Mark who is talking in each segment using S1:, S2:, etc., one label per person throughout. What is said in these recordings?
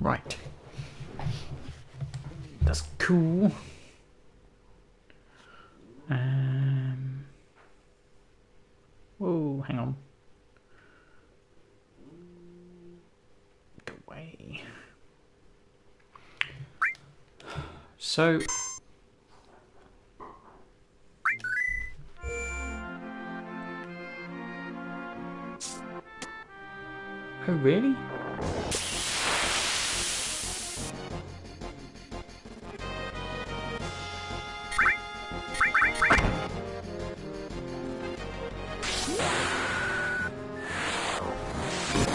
S1: Right. That's cool. Whoa, hang on. Go away. So... Oh, really?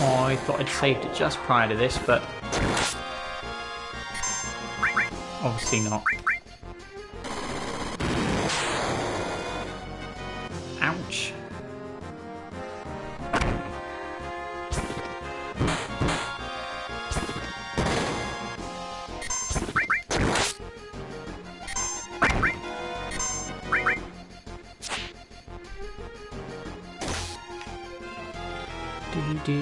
S1: Oh, I thought I'd saved it just prior to this, but obviously not. Ouch. Do.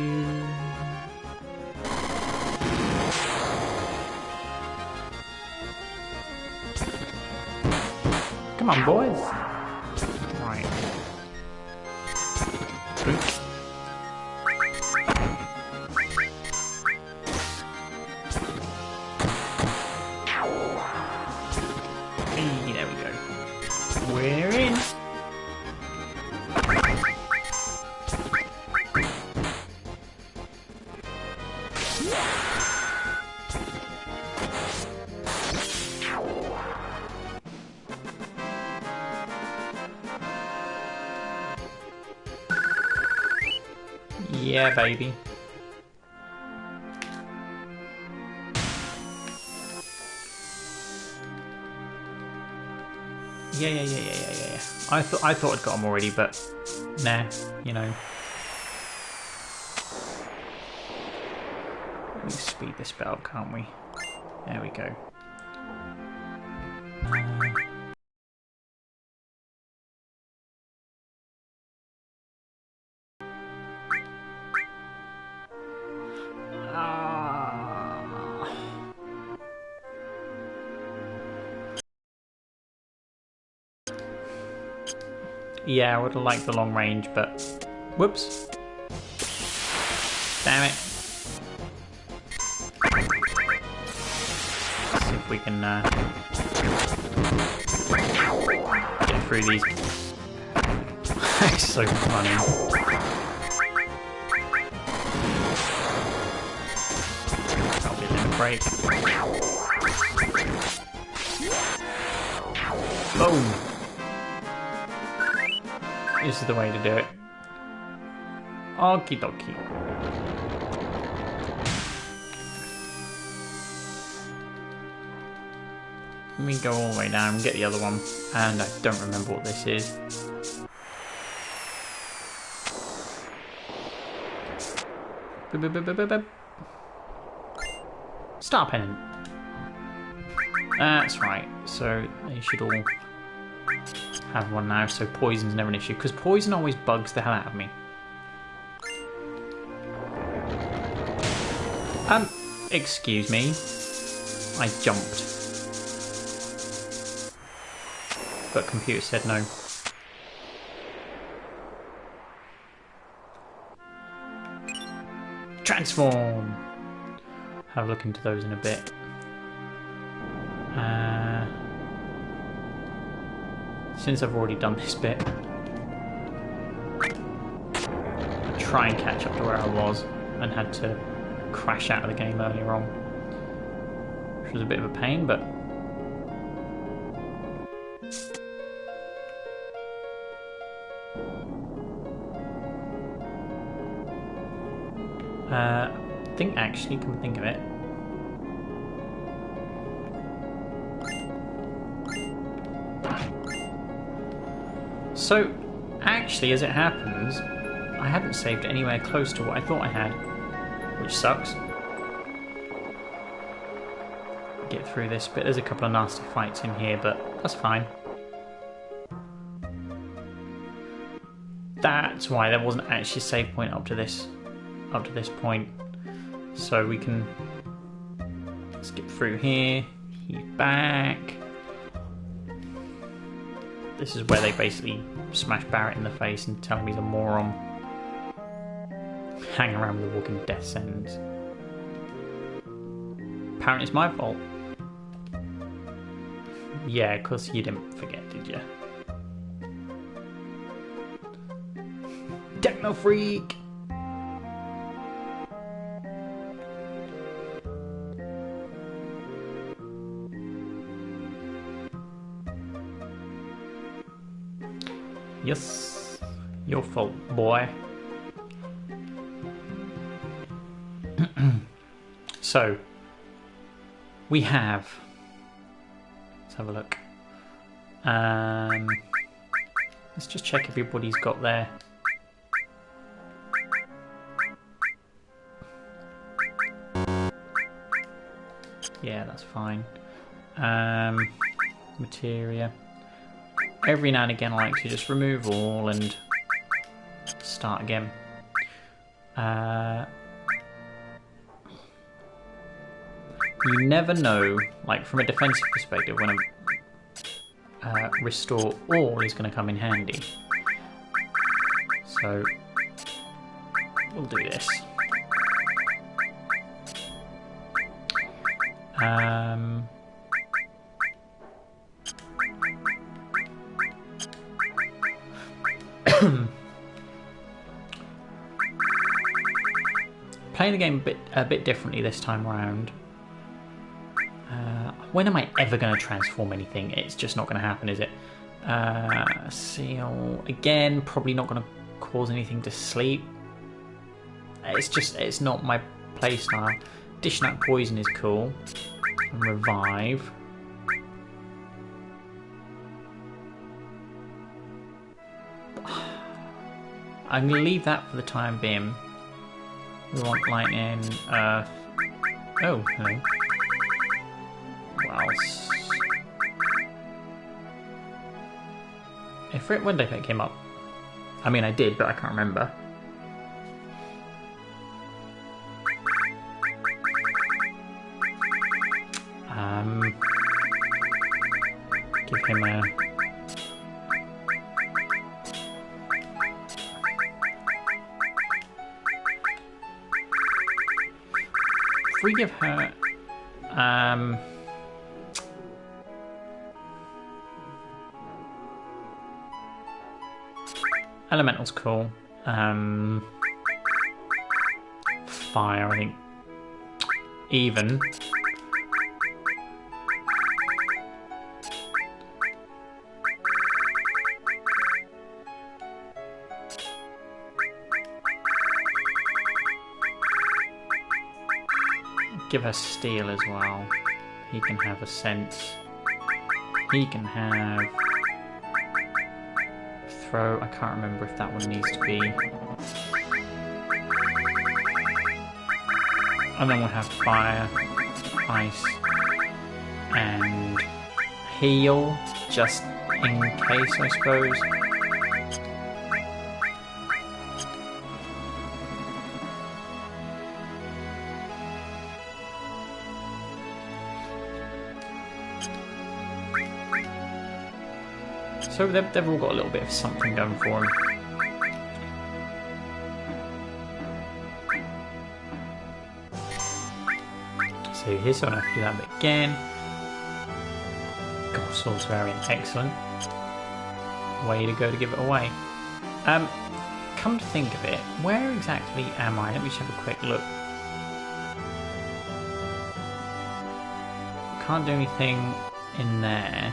S1: Come on, boys. Right. Boop. Hey, there we go. We're in. Yeah, baby. Yeah. I thought I'd got them already, but nah, you know. Let me speed this bit up, can't we? There we go. Yeah, I would have liked the long range, but whoops. Damn it. Let's see if we can get through these. It's so funny. That'll be a limit break. Boom. This is the way to do it. Okie dokie. Let me go all the way down and get the other one. And I don't remember what this is. Star pennant. That's right. So they should all have one now, so poison's never an issue, because poison always bugs the hell out of me. Excuse me. I jumped. But computer said no. Transform! Have a look into those in a bit. Since I've already done this bit, I'll try and catch up to where I was and had to crash out of the game earlier on, which was a bit of a pain, but I think actually, come to think of it, so actually, as it happens, I haven't saved anywhere close to what I thought I had, which sucks. Get through this bit. There's a couple of nasty fights in here, but that's fine. That's why there wasn't actually a save point up to this point, so we can Skip through here. He's back. This is where they basically smash Barrett in the face and tell him he's a moron. Hang around with the walking death sentence. Apparently it's my fault. Yeah, of course you didn't forget, did you? Techno freak! Yes, your fault, boy. So, we have. Let's have a look. Let's just check everybody's got there. Yeah, that's fine. Materia. Every now and again I like to just remove all and start again. You never know, like from a defensive perspective, when a restore all is going to come in handy. So we'll do this. Playing the game a bit differently this time around. When am I ever going to transform anything? It's just not going to happen, is it? Seal again, probably not going to cause anything to sleep. It's not my playstyle. Dishing out poison is cool. And revive. I'm going to leave that for the time being. We want lightning, earth. Oh, hello. What else? When did it came up? I mean, I did, but I can't remember. Give him a. If we give her, elemental's cool. Fire, I think. Even. Give her steel as well. He can have a sense. He can have throw. I can't remember if that one needs to be. And then we'll have fire, ice, and heal, just in case, I suppose. So they've all got a little bit of something going for them. So here's someone I have to do that bit again. God, Soul's Variant, excellent. Way to go to give it away. Come to think of it, where exactly am I? Let me just have a quick look. Can't do anything in there.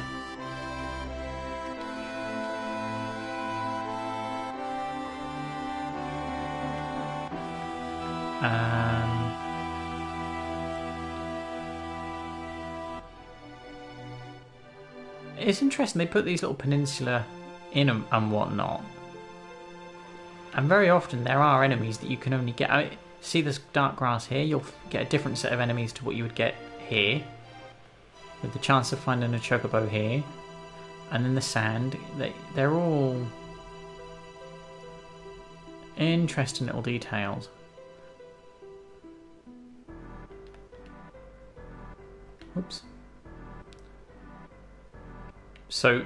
S1: It's interesting, they put these little peninsula in them and whatnot. And very often there are enemies that you can only get... I mean, see this dark grass here? You'll get a different set of enemies to what you would get here. With the chance of finding a chocobo here. And then the sand. They're all... interesting little details. Oops. So,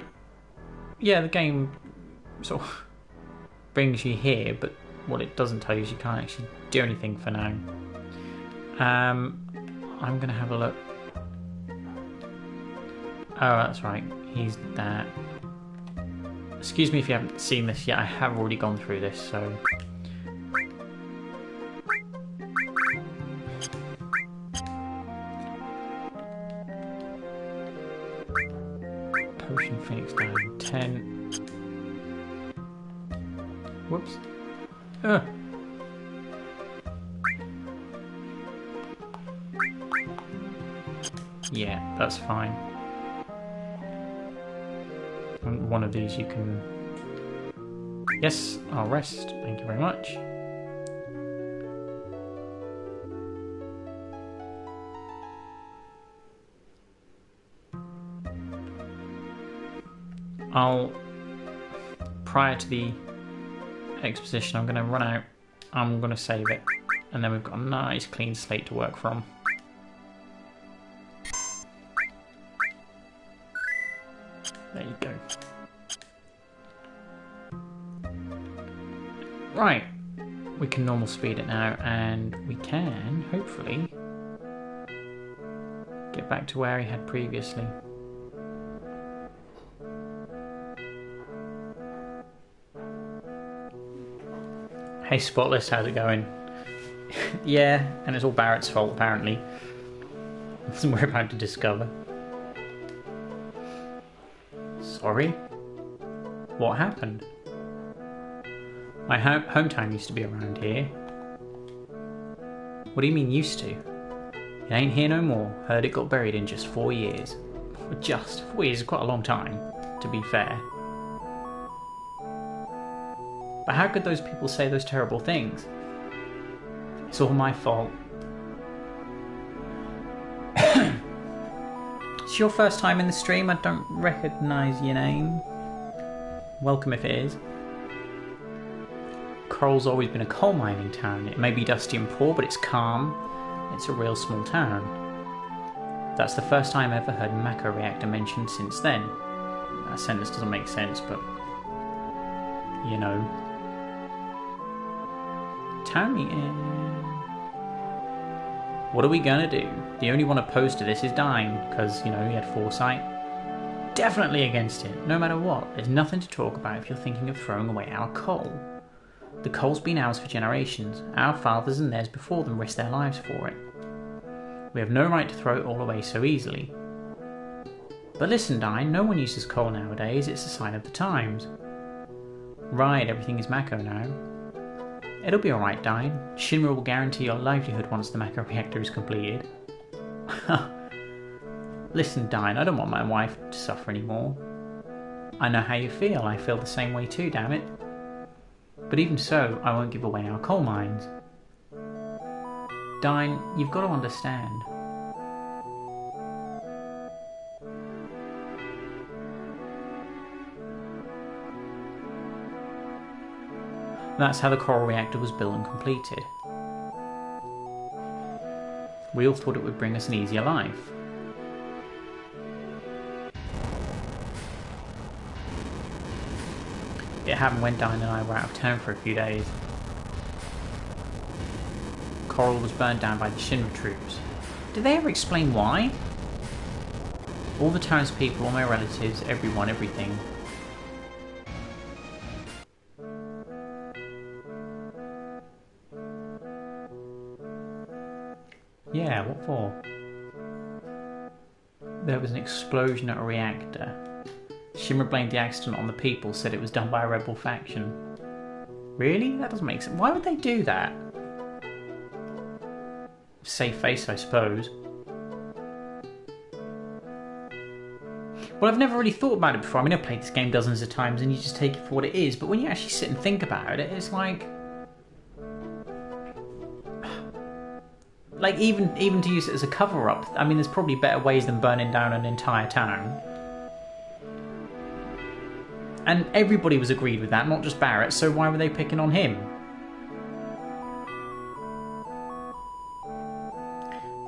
S1: yeah, the game sort of brings you here, but what it doesn't tell you is you can't actually do anything for now. I'm going to have a look. Oh, that's right. He's that. Excuse me if you haven't seen this yet. I have already gone through this, so... Potion Phoenix down 10. Whoops. Yeah, that's fine. And one of these you can... Yes, I'll rest. Thank you very much. Prior to the exposition, I'm going to run out. I'm going to save it. And then we've got a nice clean slate to work from. There you go. Right. We can normal speed it now, and we can, hopefully, get back to where he had previously. Hey Spotless, how's it going? Yeah, and it's all Barrett's fault apparently. That's what we're about to discover. Sorry? What happened? My hometown used to be around here. What do you mean used to? It ain't here no more. Heard it got buried in just 4 years. Just 4 years is quite a long time, to be fair. But how could those people say those terrible things? It's all my fault. It's your first time in the stream. I don't recognise your name. Welcome if it is. Coral's always been a coal mining town. It may be dusty and poor, but it's calm. It's a real small town. That's the first time I ever heard Mako reactor mentioned since then. That sentence doesn't make sense, but... you know. Town meeting. What are we gonna do? The only one opposed to this is dying, because, you know, he had foresight. Definitely against it, no matter what. There's nothing to talk about if you're thinking of throwing away our coal. The coal's been ours for generations. Our fathers and theirs before them risked their lives for it. We have no right to throw it all away so easily. But listen, Dine, no one uses coal nowadays. It's a sign of the times. Right, everything is Mako now. It'll be alright, Dine. Shinra will guarantee your livelihood once the Mako reactor is completed. Listen, Dine, I don't want my wife to suffer anymore. I know how you feel. I feel the same way too, damn it. But even so, I won't give away our coal mines. Dine, you've got to understand. That's how the coral reactor was built and completed. We all thought it would bring us an easier life. It happened when Diane and I were out of town for a few days. Coral was burned down by the Shinra troops. Did they ever explain why? All the townspeople, all my relatives, everyone, everything. Yeah, what for? There was an explosion at a reactor. Shinra blamed the accident on the people, said it was done by a rebel faction. Really? That doesn't make sense. Why would they do that? Safe face, I suppose. Well, I've never really thought about it before. I mean, I've played this game dozens of times and you just take it for what it is, but when you actually sit and think about it, it's like... Like, even to use it as a cover-up, I mean, there's probably better ways than burning down an entire town. And everybody was agreed with that, not just Barrett, so why were they picking on him?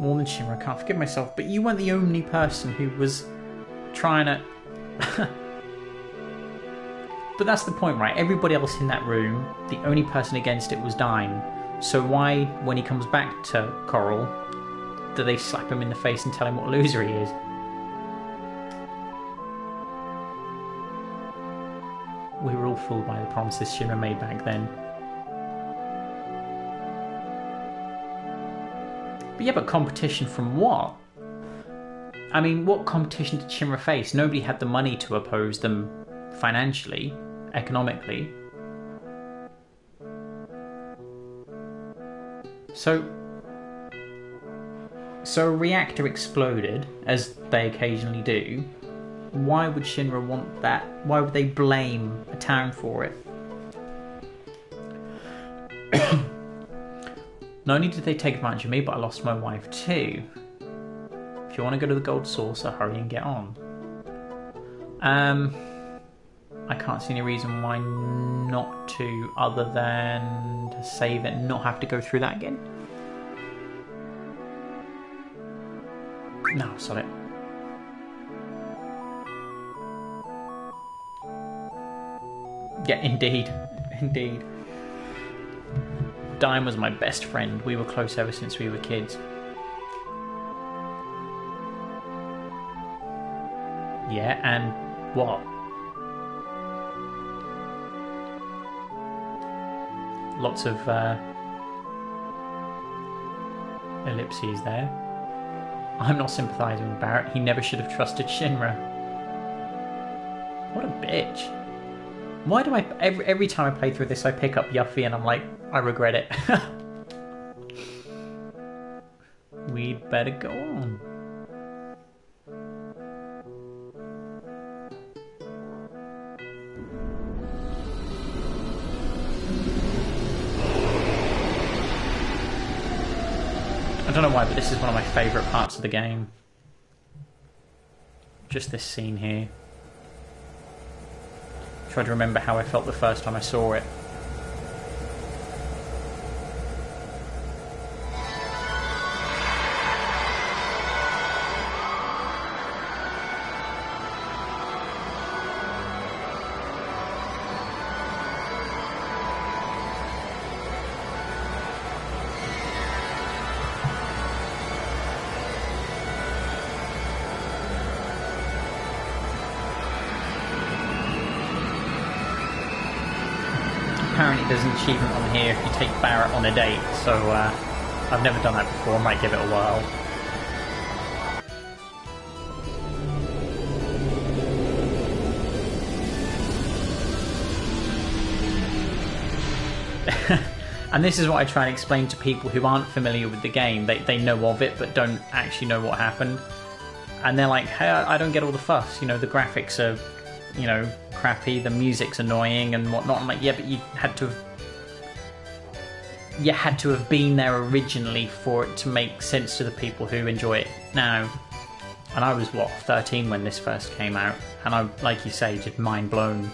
S1: more than Shinra. I can't forgive myself, but you weren't the only person who was trying to... But that's the point, right? Everybody else in that room, the only person against it was Dime. So why, when he comes back to Coral, do they slap him in the face and tell him what a loser he is? We were all fooled by the promises Shinra made back then. But yeah, but competition from what? I mean, what competition did Shinra face? Nobody had the money to oppose them financially, economically. So a reactor exploded, as they occasionally do. Why would Shinra want that? Why would they blame a town for it? Not only did they take advantage of me, but I lost my wife too. If you want to go to the Gold Saucer, hurry and get on. I can't see any reason why not to, other than to save it and not have to go through that again. No, sod it. Yeah, indeed. Indeed. Dime was my best friend. We were close ever since we were kids. Yeah, and what? Lots of ellipses there. I'm not sympathising with Barrett. He never should have trusted Shinra. What a bitch. Why do I... Every time I play through this, I pick up Yuffie and I'm like, I regret it. We'd better go on. I don't know why, but this is one of my favourite parts of the game. Just this scene here. Try to remember how I felt the first time I saw it. Apparently there's an achievement on here if you take Barrett on a date, so I've never done that before, I might give it a whirl. And this is what I try and explain to people who aren't familiar with the game. They know of it but don't actually know what happened. And they're like, hey, I don't get all the fuss, you know, the graphics are, you know, crappy, the music's annoying and whatnot. I'm like, yeah, but you had to have been there originally for it to make sense to the people who enjoy it now. And I was, 13 when this first came out, and I, like you say, just mind blown.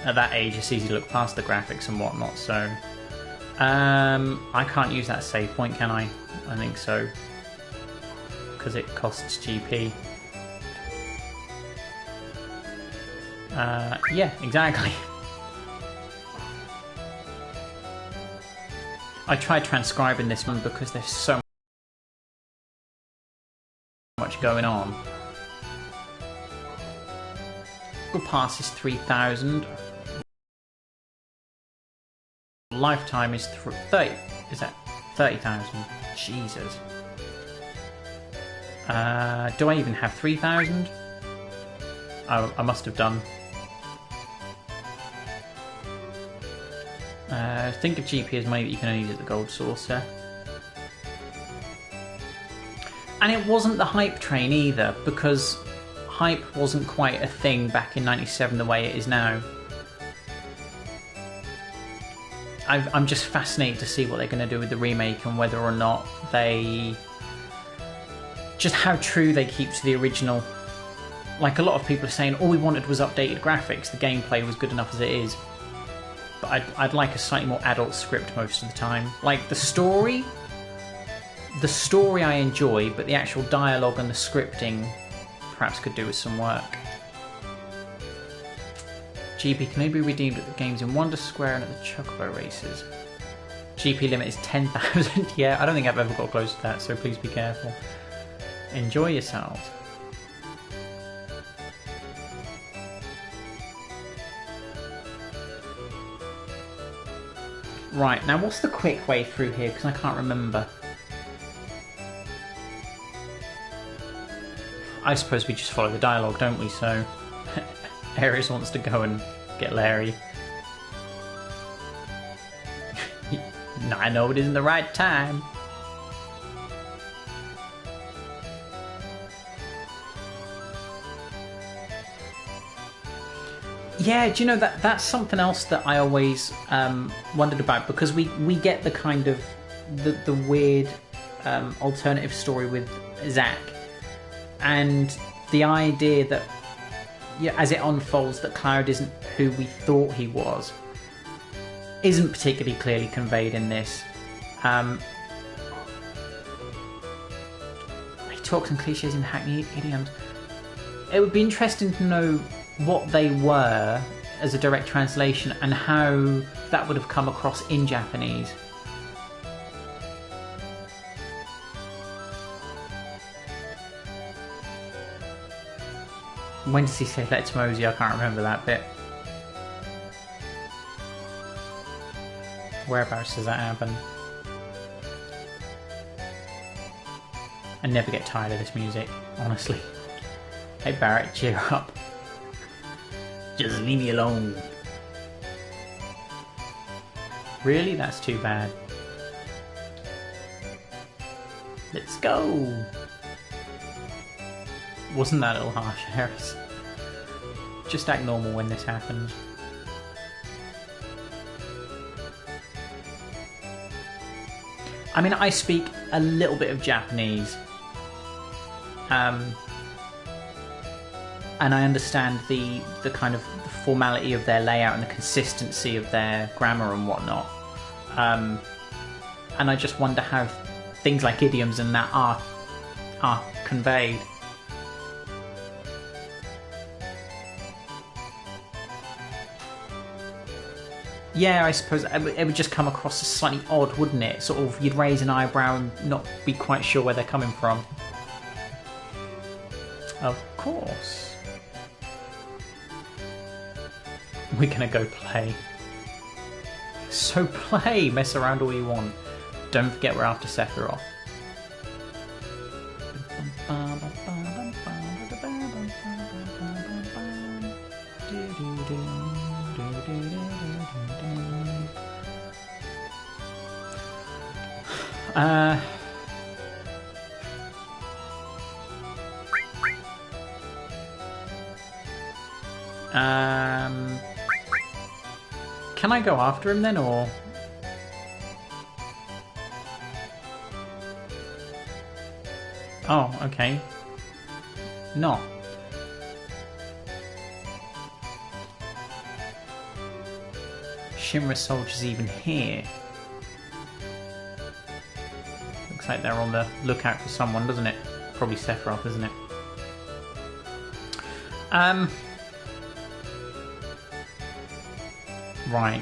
S1: At that age, it's easy to look past the graphics and whatnot, so... I can't use that save point, can I? I think so. Because it costs GP. Yeah, exactly. I tried transcribing this one because there's so much going on. Google Pass is 3,000. Lifetime is 30. Is that 30,000? Jesus. Do I even have 3,000? Oh, I must have done. Think of GP as money that you can only use at the Gold Saucer. And it wasn't the hype train either, because hype wasn't quite a thing back in '97 the way it is now. I'm just fascinated to see what they're going to do with the remake and whether or not they... just how true they keep to the original. Like, a lot of people are saying all we wanted was updated graphics, the gameplay was good enough as it is. But I'd like a slightly more adult script most of the time. Like, the story The story I enjoy, but the actual dialogue and the scripting perhaps could do with some work. GP can only be redeemed at the games in Wonder Square and at the Chocobo races. GP limit is 10,000. Yeah, I don't think I've ever got close to that, so please be careful. Enjoy yourselves. Right, now what's the quick way through here? Because I can't remember. I suppose we just follow the dialogue, don't we? So, Ares wants to go and get Larry. No, I know it isn't the right time. Yeah, do you know that's something else that I always wondered about, because we get the kind of the weird alternative story with Zack, and the idea that as it unfolds that Cloud isn't who we thought he was isn't particularly clearly conveyed in this. He talks in cliches and hackneyed idioms. It would be interesting to know what they were as a direct translation and how that would have come across in Japanese. When does he say let's mosey? I can't remember that bit. Whereabouts does that happen? I never get tired of this music, honestly. Hey Barrett, cheer up. Just leave me alone. Really? That's too bad. Let's go! Wasn't that a little harsh, Harris? Just act normal when this happens. I mean, I speak a little bit of Japanese. And I understand the kind of the formality of their layout and the consistency of their grammar and whatnot. And I just wonder how things like idioms and that are conveyed. Yeah, I suppose it would just come across as slightly odd, wouldn't it? Sort of, you'd raise an eyebrow and not be quite sure where they're coming from. Of course. We're gonna go play. So play! Mess around all you want. Don't forget we're after Sephiroth. Can I go after him then, or? Oh, okay. Not. Shinra soldiers even here. Looks like they're on the lookout for someone, doesn't it? Probably Sephiroth, isn't it? Right.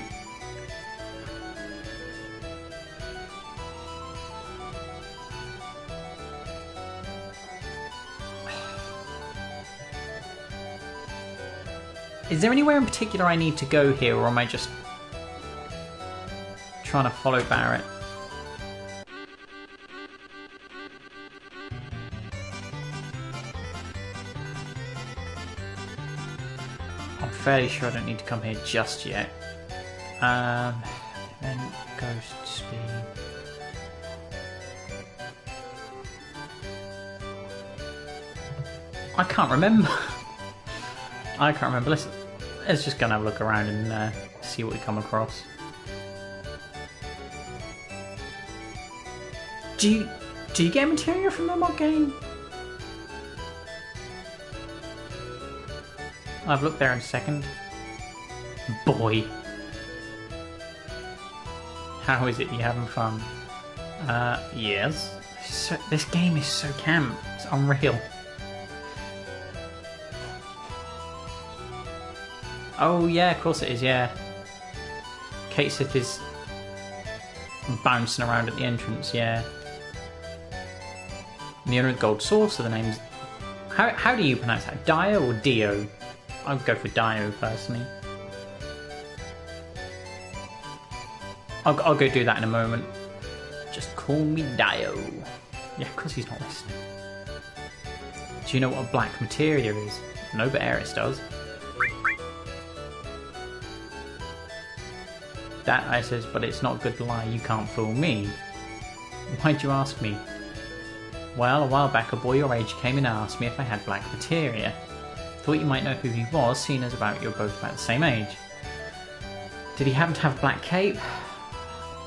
S1: Is there anywhere in particular I need to go here, or am I just trying to follow Barrett? I'm fairly sure I don't need to come here just yet. Then Ghost Speed. I can't remember. I can't remember. Let's just go and have a look around and see what we come across. Do you get material from the mod game? I'll have a look there in a second. Boy. How is it? You having fun? Yes. This game is so camp. It's unreal. Oh yeah, of course it is, yeah. Kate Sith is bouncing around at the entrance, yeah. And the owner of the gold saucer, the name's... How do you pronounce that? Dio or Dio? I would go for Dio, personally. I'll go do that in a moment. Just call me Dio. Yeah, because he's not listening. Do you know what a black materia is? No, but Eris does. That, I says, but it's not good to lie, you can't fool me. Why'd you ask me? Well, a while back a boy your age came and asked me if I had black materia. Thought you might know who he was, seeing as you're both about the same age. Did he happen to have a black cape?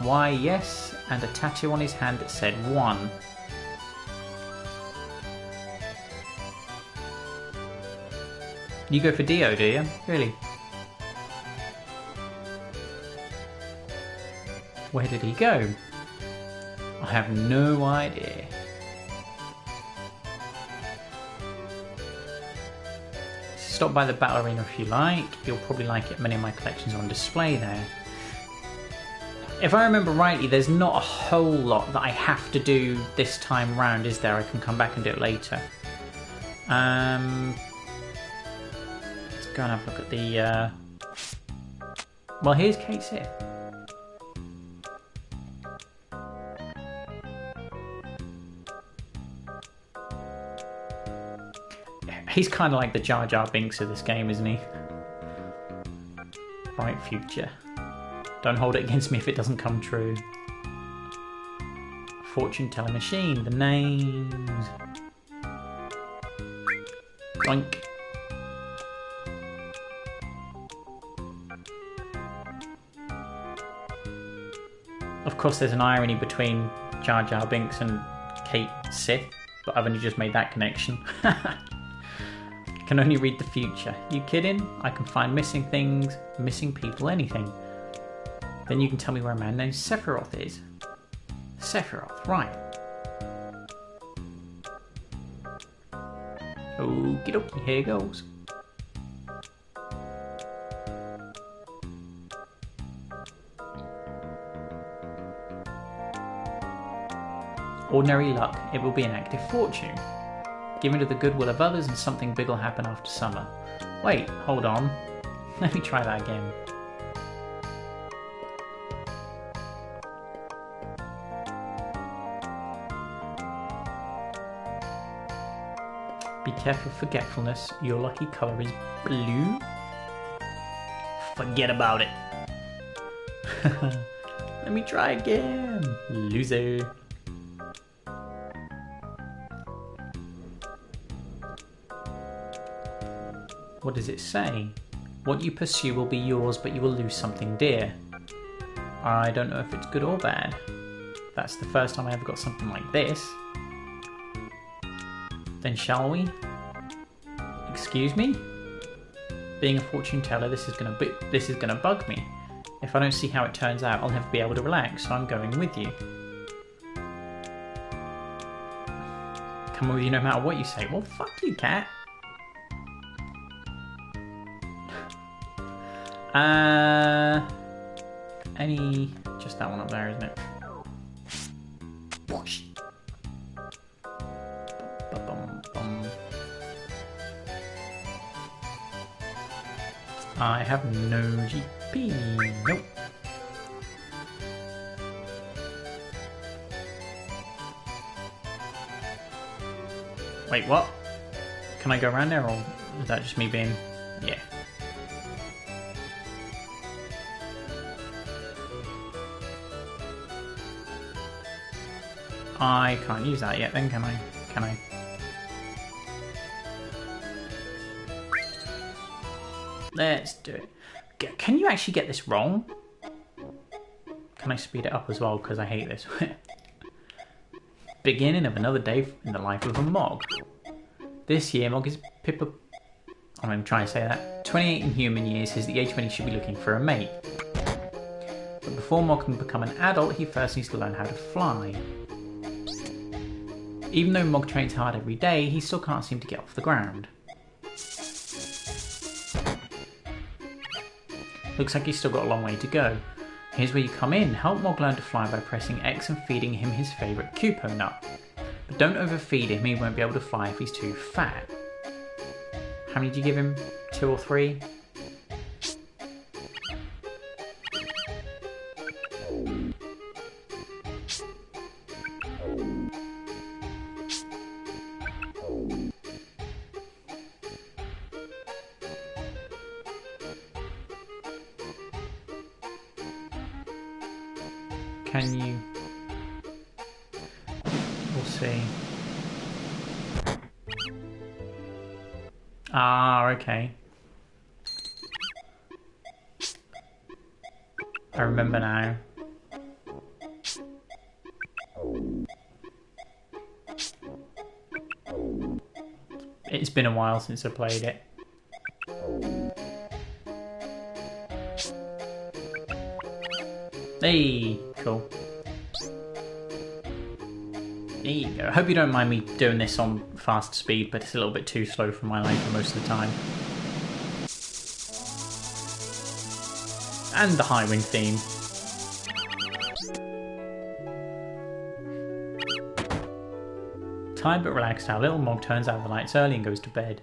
S1: Why, yes, and a tattoo on his hand that said 1. You go for Dio, do you? Really? Where did he go? I have no idea. Stop by the battle arena if you like. You'll probably like it. Many of my collections are on display there. If I remember rightly, there's not a whole lot that I have to do this time round, is there? I can come back and do it later. Let's go and have a look at the... Well, here's Kate Sith. He's kind of like the Jar Jar Binks of this game, isn't he? Bright future. Don't hold it against me if it doesn't come true. Fortune teller machine. The names. Doink. Of course, there's an irony between Jar Jar Binks and Kate Sith, but I've only just made that connection. Can only read the future. You kidding? I can find missing things, missing people, anything. Then you can tell me where a man named Sephiroth is. Sephiroth, right. Okie dokie, here goes. Ordinary luck, it will be an active fortune. Given to the goodwill of others and something big will happen after summer. Wait, hold on. Let me try that again. Be careful of forgetfulness. Your lucky colour is blue. Forget about it. Let me try again. Loser. What does it say? What you pursue will be yours, but you will lose something dear. I don't know if it's good or bad. That's the first time I ever got something like this. Then shall we? Excuse me? Being a fortune teller, this is gonna bug me. If I don't see how it turns out, I'll never be able to relax, so I'm going with you. Come with you no matter what you say. Well, fuck you, cat. Just that one up there, isn't it? Whoosh. I have no GP. Nope. Wait, what? Can I go around there, or is that just me being... Yeah. I can't use that yet then, can I? Can I? Let's do it. Can you actually get this wrong? Can I speed it up as well? Because I hate this. Beginning of another day in the life of a Mog. This year, Mog is Pippa... I'm trying to say that. 28 in human years is the age when he should be looking for a mate. But before Mog can become an adult, he first needs to learn how to fly. Even though Mog trains hard every day, he still can't seem to get off the ground. Looks like he's still got a long way to go. Here's where you come in. Help Mog learn to fly by pressing X and feeding him his favourite Kupo nut. But don't overfeed him, he won't be able to fly if he's too fat. How many do you give him? 2 or 3? Can you? We'll see. Ah, okay. I remember now. It's been a while since I played it. Hey, cool. There you go. I hope you don't mind me doing this on fast speed, but it's a little bit too slow for my liking most of the time. And the high wind theme. Tired but relaxed, our little Mog turns out the lights early and goes to bed.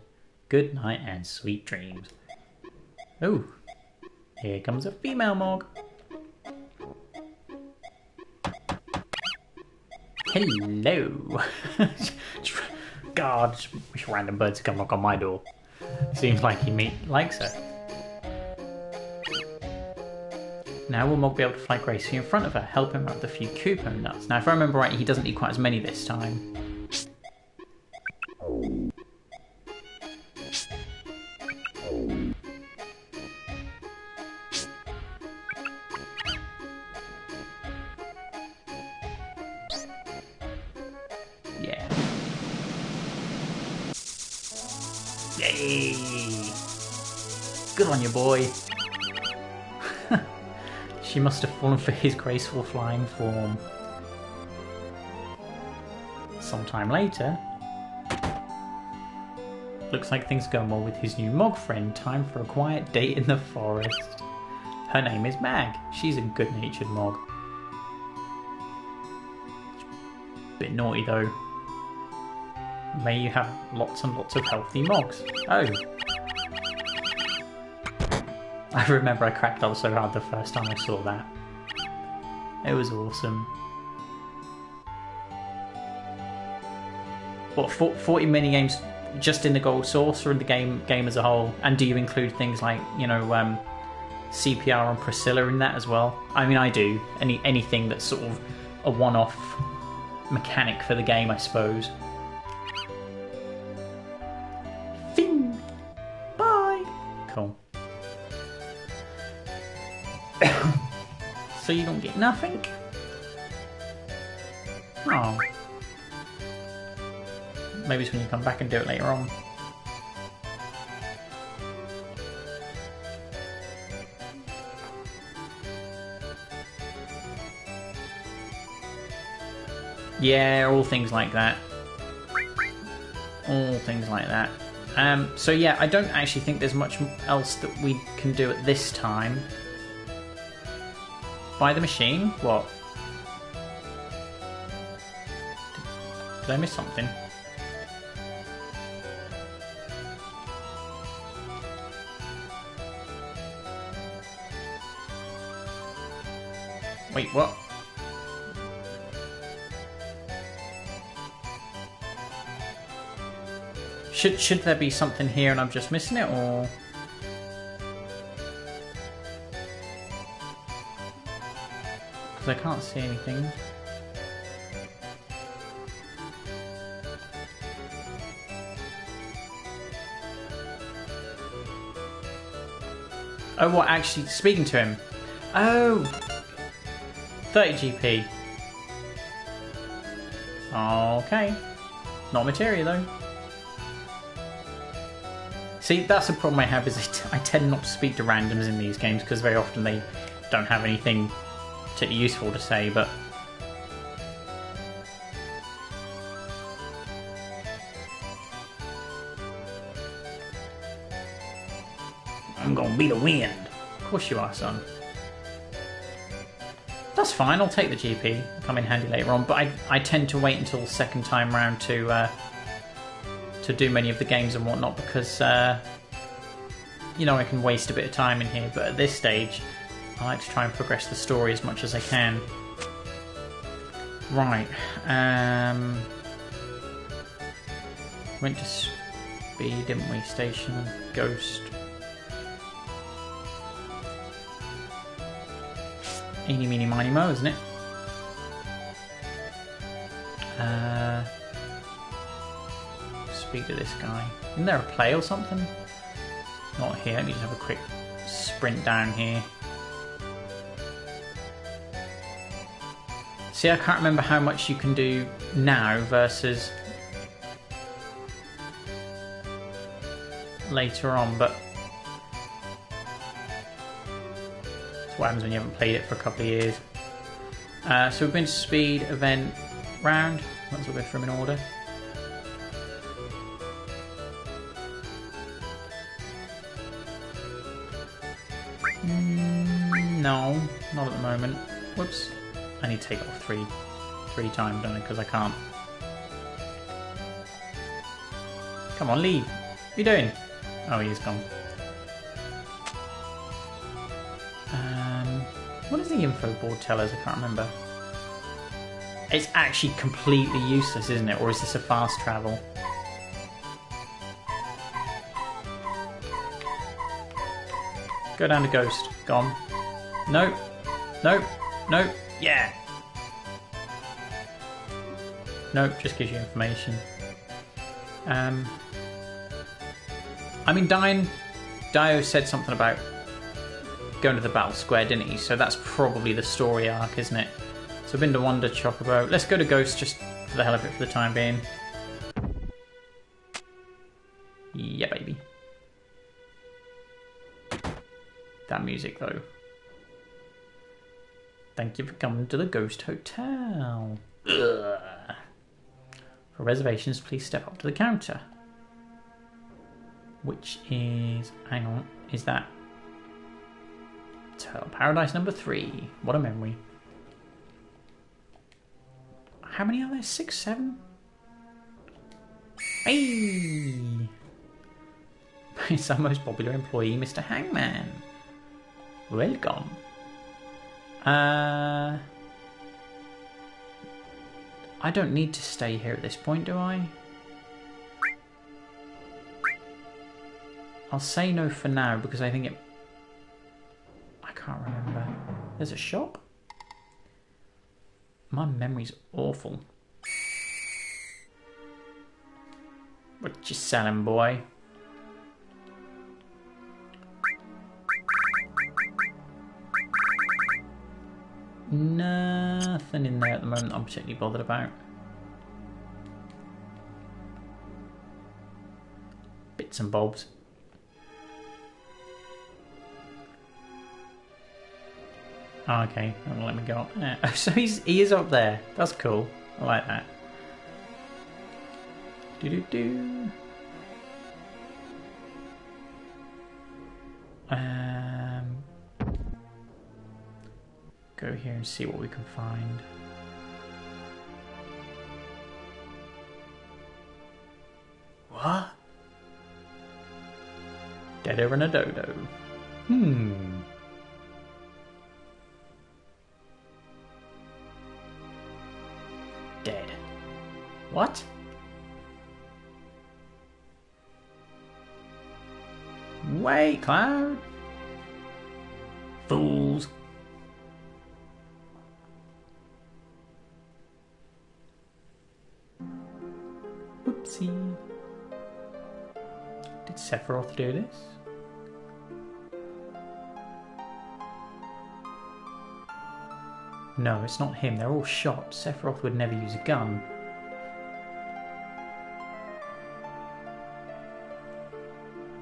S1: Good night and sweet dreams. Oh, here comes a female Mog. Hello. God, just random birds come knock on my door. Seems like he likes her. Now will Mog be able to fly gracefully in front of her, help him out with a few Kupo nuts. Now if I remember right, he doesn't need quite as many this time. Yeah. Yay! Good on you, boy. She must have fallen for his graceful flying form. Sometime later, looks like things are going well with his new Mog friend. Time for a quiet date in the forest. Her name is Mag. She's a good-natured Mog. Bit naughty though. May you have lots and lots of healthy Mogs. Oh. I remember I cracked up so hard the first time I saw that. It was awesome. What, 40 minigames just in the Gold Source or in the game as a whole? And do you include things like, you know, CPR and Priscilla in that as well? I mean, I do. Anything that's sort of a one-off mechanic for the game, I suppose. Fin! Bye! Cool. So you don't get nothing? Oh. Maybe it's when you come back and do it later on. Yeah, all things like that. All things like that. So yeah, I don't actually think there's much else that we can do at this time. Buy the machine? What? Did I miss something? Wait, what? Should there be something here and I'm just missing it, or...? Because I can't see anything. Oh, what, actually speaking to him? Oh! 30 GP. Okay. Not materia though. See, that's the problem I have, is I tend not to speak to randoms in these games because very often they don't have anything particularly useful to say, but... I'm gonna be the wind. Of course you are, son. That's fine, I'll take the GP. Come in handy later on, but I tend to wait until the second time round to do many of the games and whatnot because, you know, I can waste a bit of time in here, but at this stage, I like to try and progress the story as much as I can. Right, went to speed, didn't we? Station, Ghost. Eeny, meeny, miny, mo, isn't it? Speak to this guy. Isn't there a play or something? Not here. Let me just have a quick sprint down here. See, I can't remember how much you can do now versus later on, but that's what happens when you haven't played it for a couple of years. So we've been to speed, event, round. Might as well go through them in order. No, not at the moment. Whoops. I need to take it off three times, don't I? Because I can't. Come on, leave. What are you doing? Oh, he's gone. What does the info board tell us? I can't remember. It's actually completely useless, isn't it? Or is this a fast travel? Go down to Ghost. Gone. Nope. Nope. Nope. Yeah. Nope, just gives you information. I mean, Dio said something about going to the battle square, didn't he? So that's probably the story arc, isn't it? So I've been to Wonder Chocobo. Let's go to Ghost just for the hell of it for the time being. Yeah, baby. That music, though. Thank you for coming to the Ghost Hotel. Ugh. For reservations, please step up to the counter. Which is... hang on. Is that... Hotel Paradise number 3. What a memory. How many are there? 6, 7? Hey! It's our most popular employee, Mr. Hangman. Welcome. I don't need to stay here at this point, do I? I'll say no for now because I think it... I can't remember. There's a shop? My memory's awful. What you selling, boy? Nothing in there at the moment I'm particularly bothered about. Bits and bobs. Oh, okay, that'll let me go up there. So he is up there. That's cool. I like that. Do-do-do. Go here and see what we can find. What? Deader and a dodo. Dead. What? Wait, Cloud. Fools. Whoopsie. Did Sephiroth do this? No, it's not him. They're all shot. Sephiroth would never use a gun.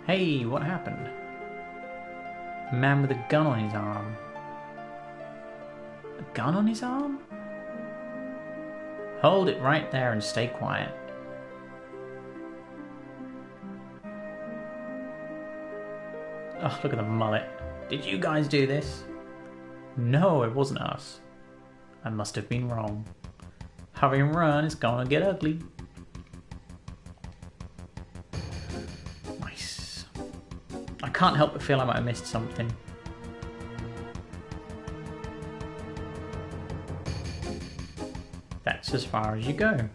S1: Hey, what happened? A man with a gun on his arm. A gun on his arm? Hold it right there and stay quiet. Oh, look at the mullet. Did you guys do this? No, it wasn't us. I must have been wrong. Hurry and run, it's gonna get ugly. Nice. I can't help but feel I might have missed something. That's as far as you go.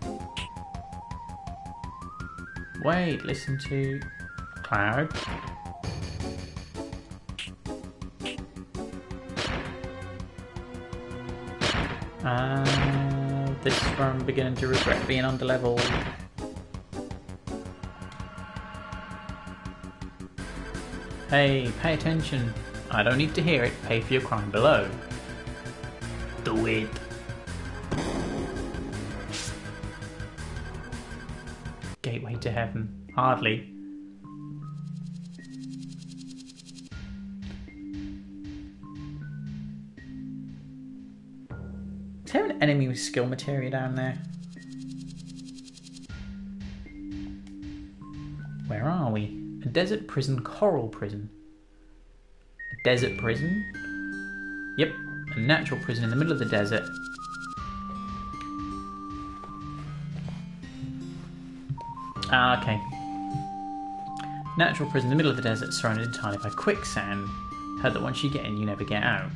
S1: Wait, listen to cloud. This is where I'm beginning to regret being underleveled. Hey, pay attention. I don't need to hear it. Pay for your crime below. Do it. Gateway to heaven. Hardly. Is there an enemy with skill materia down there? Where are we? A desert prison, coral prison. A desert prison? Yep, a natural prison in the middle of the desert. Ah, okay. Natural prison in the middle of the desert, surrounded entirely by quicksand. Heard that once you get in, you never get out.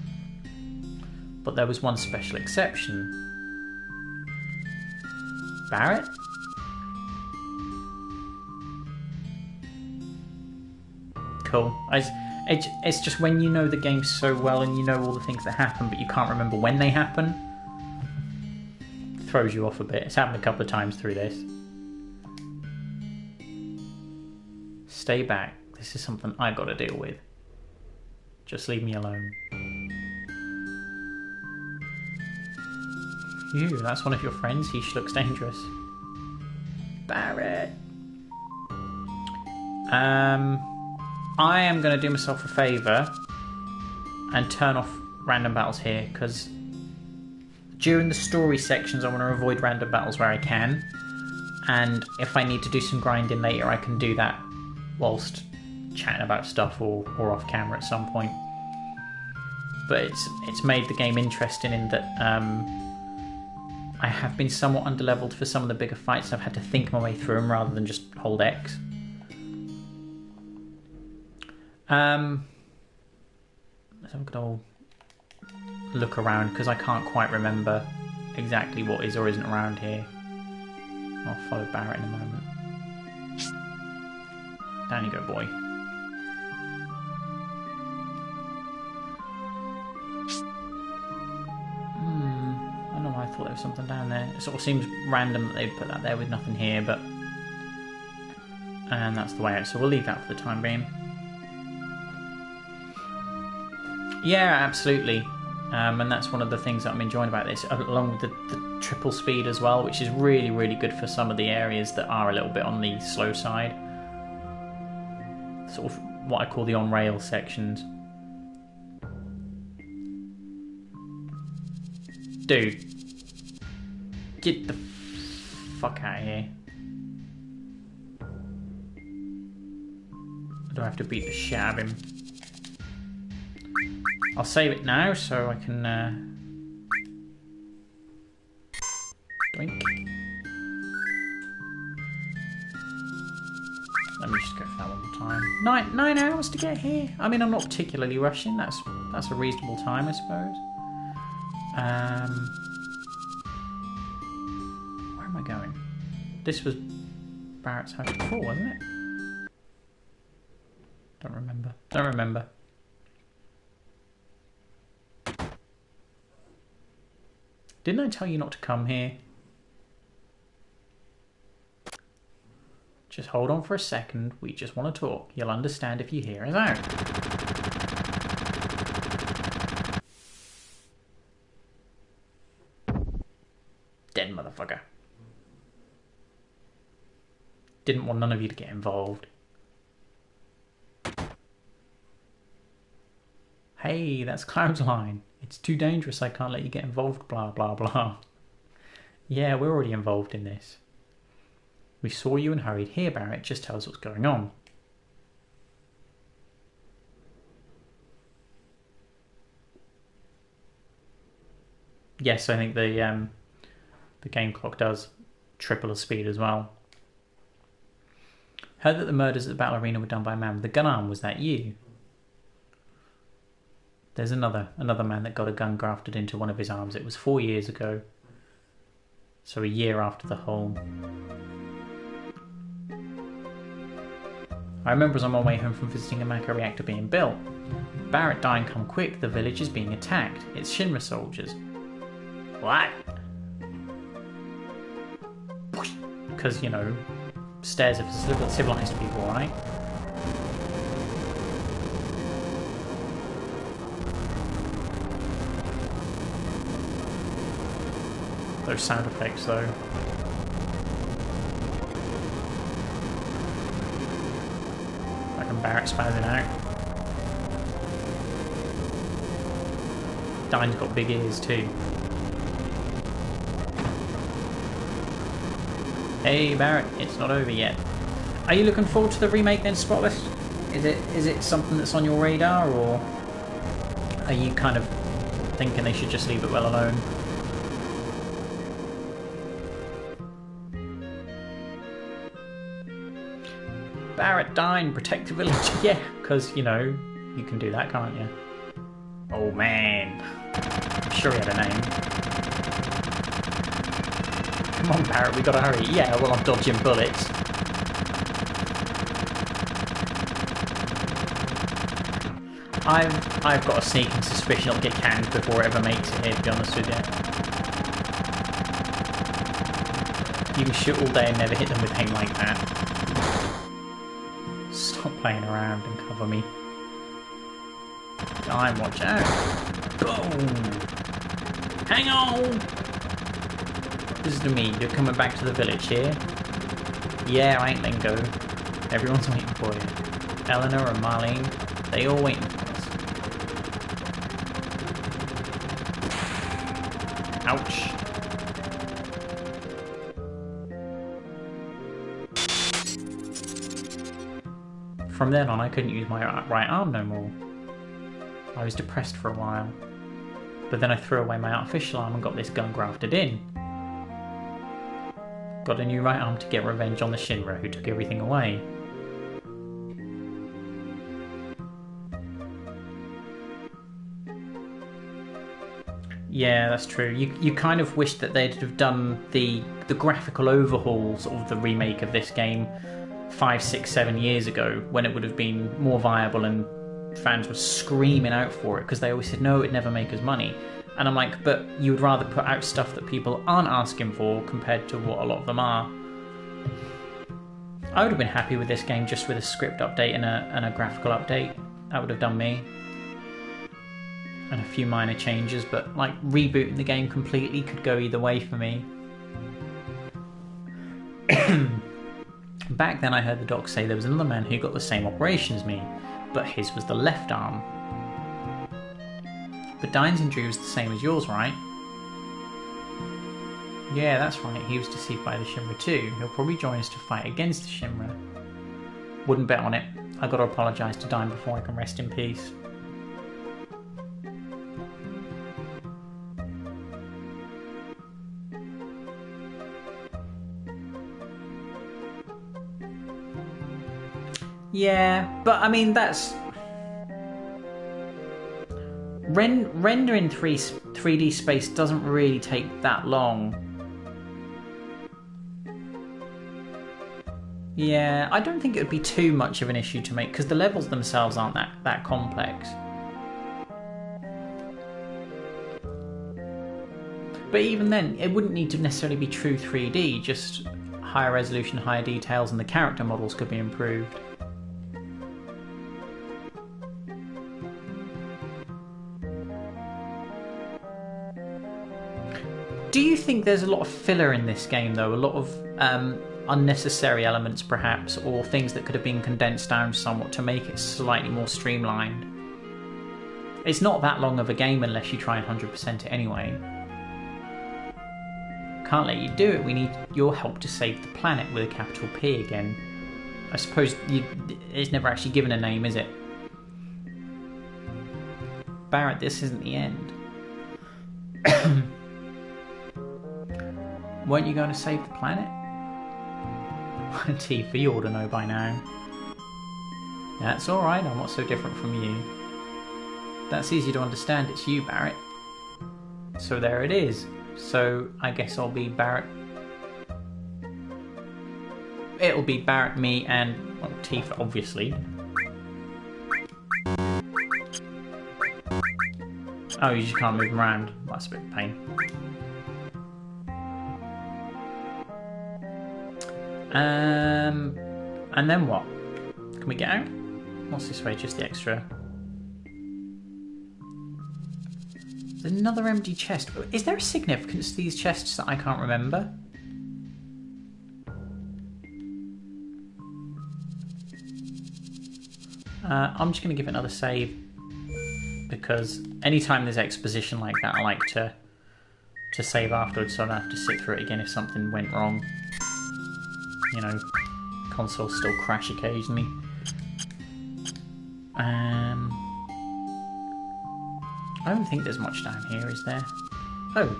S1: But there was one special exception. Barrett? Cool. It's just when you know the game so well and you know all the things that happen, but you can't remember when they happen. It throws you off a bit. It's happened a couple of times through this. Stay back. This is something I've got to deal with. Just leave me alone. Phew, that's one of your friends. He looks dangerous. Barrett. I am going to do myself a favour and turn off random battles here, because during the story sections I want to avoid random battles where I can, and if I need to do some grinding later I can do that whilst chatting about stuff or off camera at some point. But it's made the game interesting in that I have been somewhat underleveled for some of the bigger fights. I've had to think my way through them rather than just hold X. Let's have a good old look around, because I can't quite remember exactly what is or isn't around here. I'll follow Barrett in a moment. Down you go, boy. I don't know why I thought there was something down there. It sort of seems random that they'd put that there with nothing here, but... And that's the way out, so we'll leave that for the time being. Yeah, absolutely. And that's one of the things that I'm enjoying about this, along with the triple speed as well, which is really, really good for some of the areas that are a little bit on the slow side. Sort of what I call the on-rail sections. Dude. Get the fuck out of here. Do I have to beat the shit out of him? I'll save it now so I can doink. Let me just go for that one more time. 9 hours to get here. I mean, I'm not particularly rushing. That's a reasonable time, I suppose. Where am I going? This was Barrett's house before, wasn't it? Don't remember. Didn't I tell you not to come here? Just hold on for a second. We just want to talk. You'll understand if you hear us out. Dead motherfucker. Didn't want none of you to get involved. Hey, that's Cloud's line. It's too dangerous, I can't let you get involved, blah, blah, blah. Yeah, we're already involved in this. We saw you and hurried here, Barrett. Just tell us what's going on. yes, I think the game clock does triple the speed as well. Heard that the murders at the battle arena were done by a man with a gun arm. Was that you? There's another man that got a gun grafted into one of his arms. It was 4 years ago. So a year after the whole. I remember as I'm on my way home from visiting a Mako reactor being built. Barrett dying, come quick, the village is being attacked. It's Shinra soldiers. What? Because, you know, stairs are for civilized people, right? Those sound effects, though. Like I'm Barrett spazzing out. Dine's got big ears, too. Hey Barrett, it's not over yet. Are you looking forward to the remake then, Spotless? Is it something that's on your radar, or are you kind of thinking they should just leave it well alone? Barrett, Dine, protect the village. Yeah, because, you know, you can do that, can't you? Oh man. I'm sure he had a name. Come on, Barrett, we gotta hurry. Yeah, well, I'm dodging bullets. I've got a sneaking suspicion it'll get canned before it ever makes it here, to be honest with you. You can shoot all day and never hit them with aim like that. Stop playing around and cover me. Time, watch out. Boom! Hang on! Listen to me, you're coming back to the village here? Yeah, I ain't letting go. Everyone's waiting for you. Eleanor and Marlene, they all waiting for us. Ouch. From then on, I couldn't use my right arm no more. I was depressed for a while. But then I threw away my artificial arm and got this gun grafted in. Got a new right arm to get revenge on the Shinra who took everything away. Yeah, that's true. You kind of wish that they'd have done the graphical overhaul, sort of the remake of this game 5, 6, 7 years ago, when it would have been more viable and fans were screaming out for it, because they always said no, it'd never make us money. And I'm like, but you would rather put out stuff that people aren't asking for compared to what a lot of them are. I would have been happy with this game just with a script update and a graphical update. That would have done me. And a few minor changes, but like rebooting the game completely could go either way for me. Back then I heard the doc say there was another man who got the same operation as me, but his was the left arm. But Dine's injury was the same as yours, right? Yeah, that's right, he was deceived by the Shinra too. He'll probably join us to fight against the Shinra. Wouldn't bet on it. I gotta apologise to Dine before I can rest in peace. Yeah, but I mean, that's... Rendering 3D space doesn't really take that long. Yeah, I don't think it would be too much of an issue to make, because the levels themselves aren't that complex. But even then, it wouldn't need to necessarily be true 3D, just higher resolution, higher details, and the character models could be improved. Do you think there's a lot of filler in this game, though? A lot of unnecessary elements, perhaps, or things that could have been condensed down somewhat to make it slightly more streamlined? It's not that long of a game unless you try and 100% it anyway. Can't let you do it. We need your help to save the planet with a capital P again. I suppose it's never actually given a name, is it? Barrett, this isn't the end. Weren't you going to save the planet? Tifa, you ought to know by now. That's alright, I'm not so different from you. That's easy to understand, it's you, Barrett. So there it is. So I guess I'll be Barrett. It'll be Barrett, me, and well, Tifa, obviously. Oh, you just can't move them around. That's a bit of a pain. And then what? Can we get out? What's this way? Just the extra. There's another empty chest. Is there a significance to these chests that I can't remember? I'm just going to give it another save. Because anytime there's exposition like that, I like to save afterwards so I don't have to sit through it again if something went wrong. You know, consoles still crash occasionally. I don't think there's much down here, is there? Oh.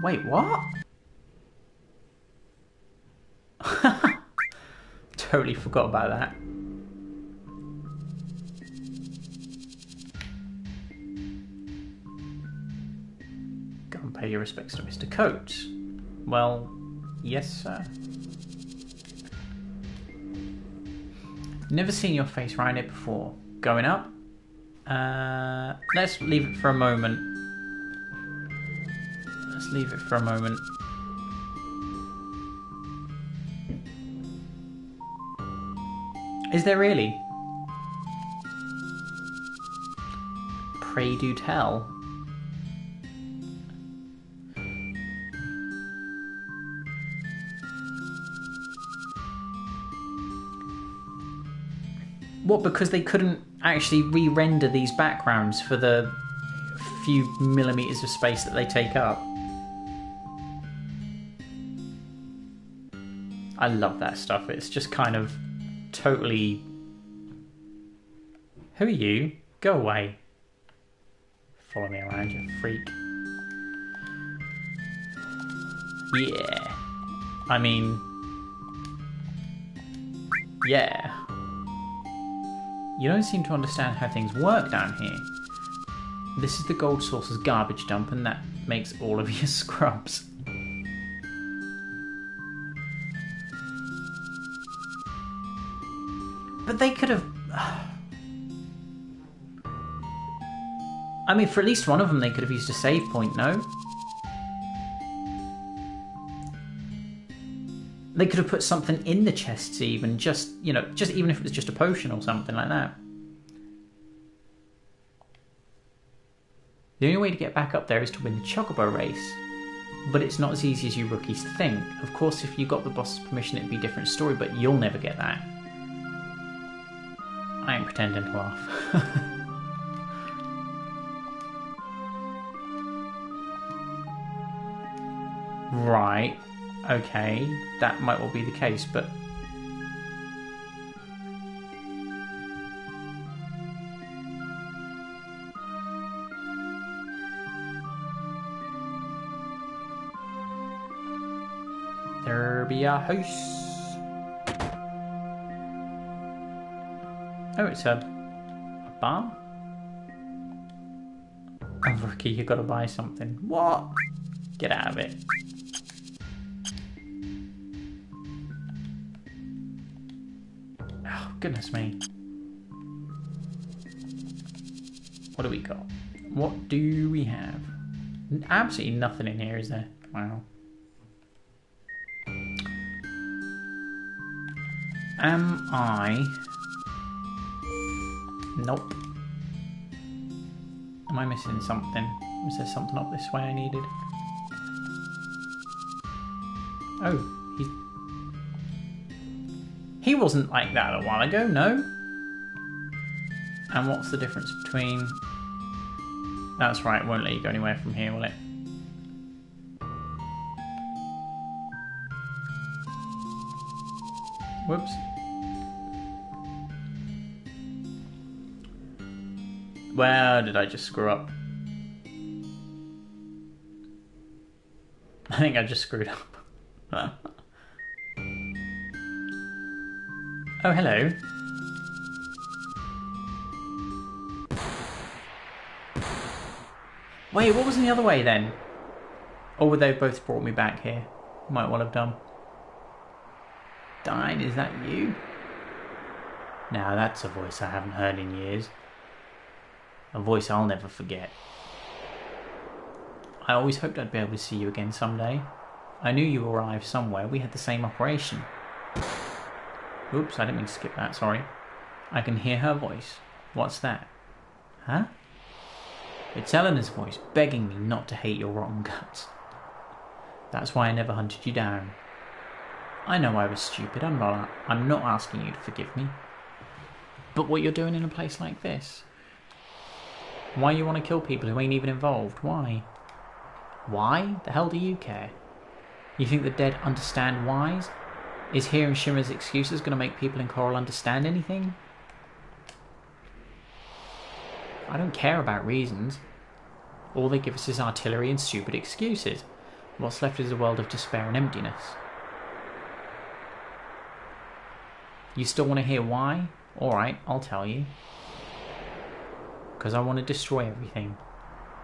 S1: Wait, what? Totally forgot about that. Go and pay your respects to Mr. Coates. Well, yes, sir. Never seen your face around it before. Going up? Let's leave it for a moment. Let's leave it for a moment. Is there really? Pray do tell. What, because they couldn't actually re-render these backgrounds for the few millimeters of space that they take up? I love that stuff. It's just kind of totally... Who are you? Go away. Follow me around, you freak. Yeah. I mean... Yeah. You don't seem to understand how things work down here. This is the gold source's garbage dump, and that makes all of you scrubs. But they could have... I mean, for at least one of them they could have used a save point, no? They could have put something in the chests even, just, you know, just even if it was just a potion or something like that. The only way to get back up there is to win the Chocobo race. But it's not as easy as you rookies think. Of course, if you got the boss's permission, it'd be a different story, but you'll never get that. I ain't pretending to laugh. Right. Okay. That might well be the case, but... There be a house. Oh, it's a bar? Oh, rookie, you gotta buy something. What? Get out of it. Oh, goodness me. What do we got? What do we have? Absolutely nothing in here, is there? Wow. Am I... Nope. Am I missing something? Was there something up this way I needed? Oh, he wasn't like that a while ago, no? And what's the difference between... That's right, it won't let you go anywhere from here, will it? Whoops. Well, did I just screw up? I think I just screwed up. Oh, hello. Wait, what was in the other way then? Or would they both brought me back here? Might well have done. Dine, is that you? Now that's a voice I haven't heard in years. A voice I'll never forget. I always hoped I'd be able to see you again someday. I knew you arrived somewhere. We had the same operation. Oops, I didn't mean to skip that, sorry. I can hear her voice. What's that? Huh? It's Eleanor's voice begging me not to hate your rotten guts. That's why I never hunted you down. I know I was stupid. I'm not asking you to forgive me. But what you're doing in a place like this? Why you want to kill people who ain't even involved? Why? Why? The hell do you care? You think the dead understand whys? Is hearing Shimmer's excuses going to make people in Coral understand anything? I don't care about reasons. All they give us is artillery and stupid excuses. What's left is a world of despair and emptiness. You still want to hear why? Alright, I'll tell you. Because I want to destroy everything.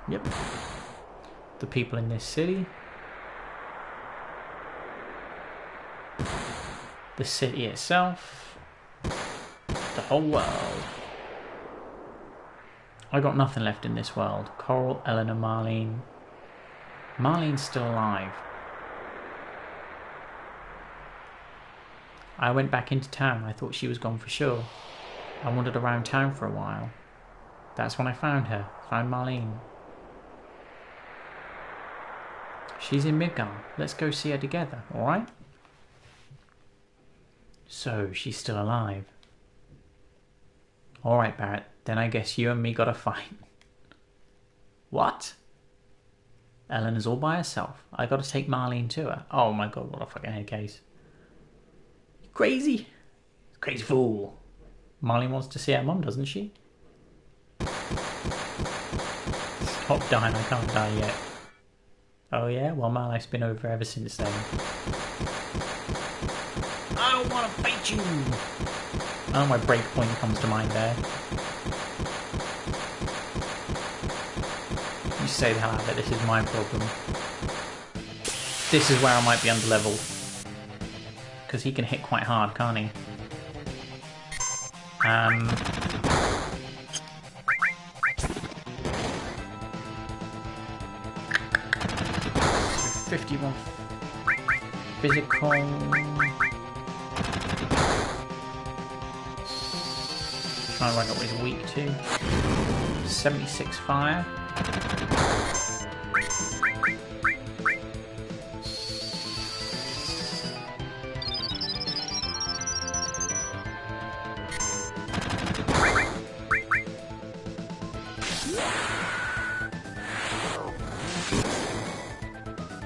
S1: Yep. The people in this city. The city itself. The whole world. I got nothing left in this world. Coral, Eleanor, Marlene. Marlene's still alive. I went back into town. I thought she was gone for sure. I wandered around town for a while. That's when I found her. Found Marlene. She's in Midgar. Let's go see her together, alright? So, she's still alive. Alright, Barrett. Then I guess you and me gotta fight. What? Eleanor's all by herself. I gotta take Marlene to her. Oh my god, what a fucking head case. Crazy. Crazy fool. Marlene wants to see her mum, doesn't she? Stop dying, I can't die yet. Oh yeah? Well, my life's been over ever since then. I don't want to fight you! Oh, my break point comes to mind there. You say the hell out of it, this is my problem. This is where I might be under-leveled. Because he can hit quite hard, can't he? 51 physical. Trying to work out what he's weak to. 76 fire.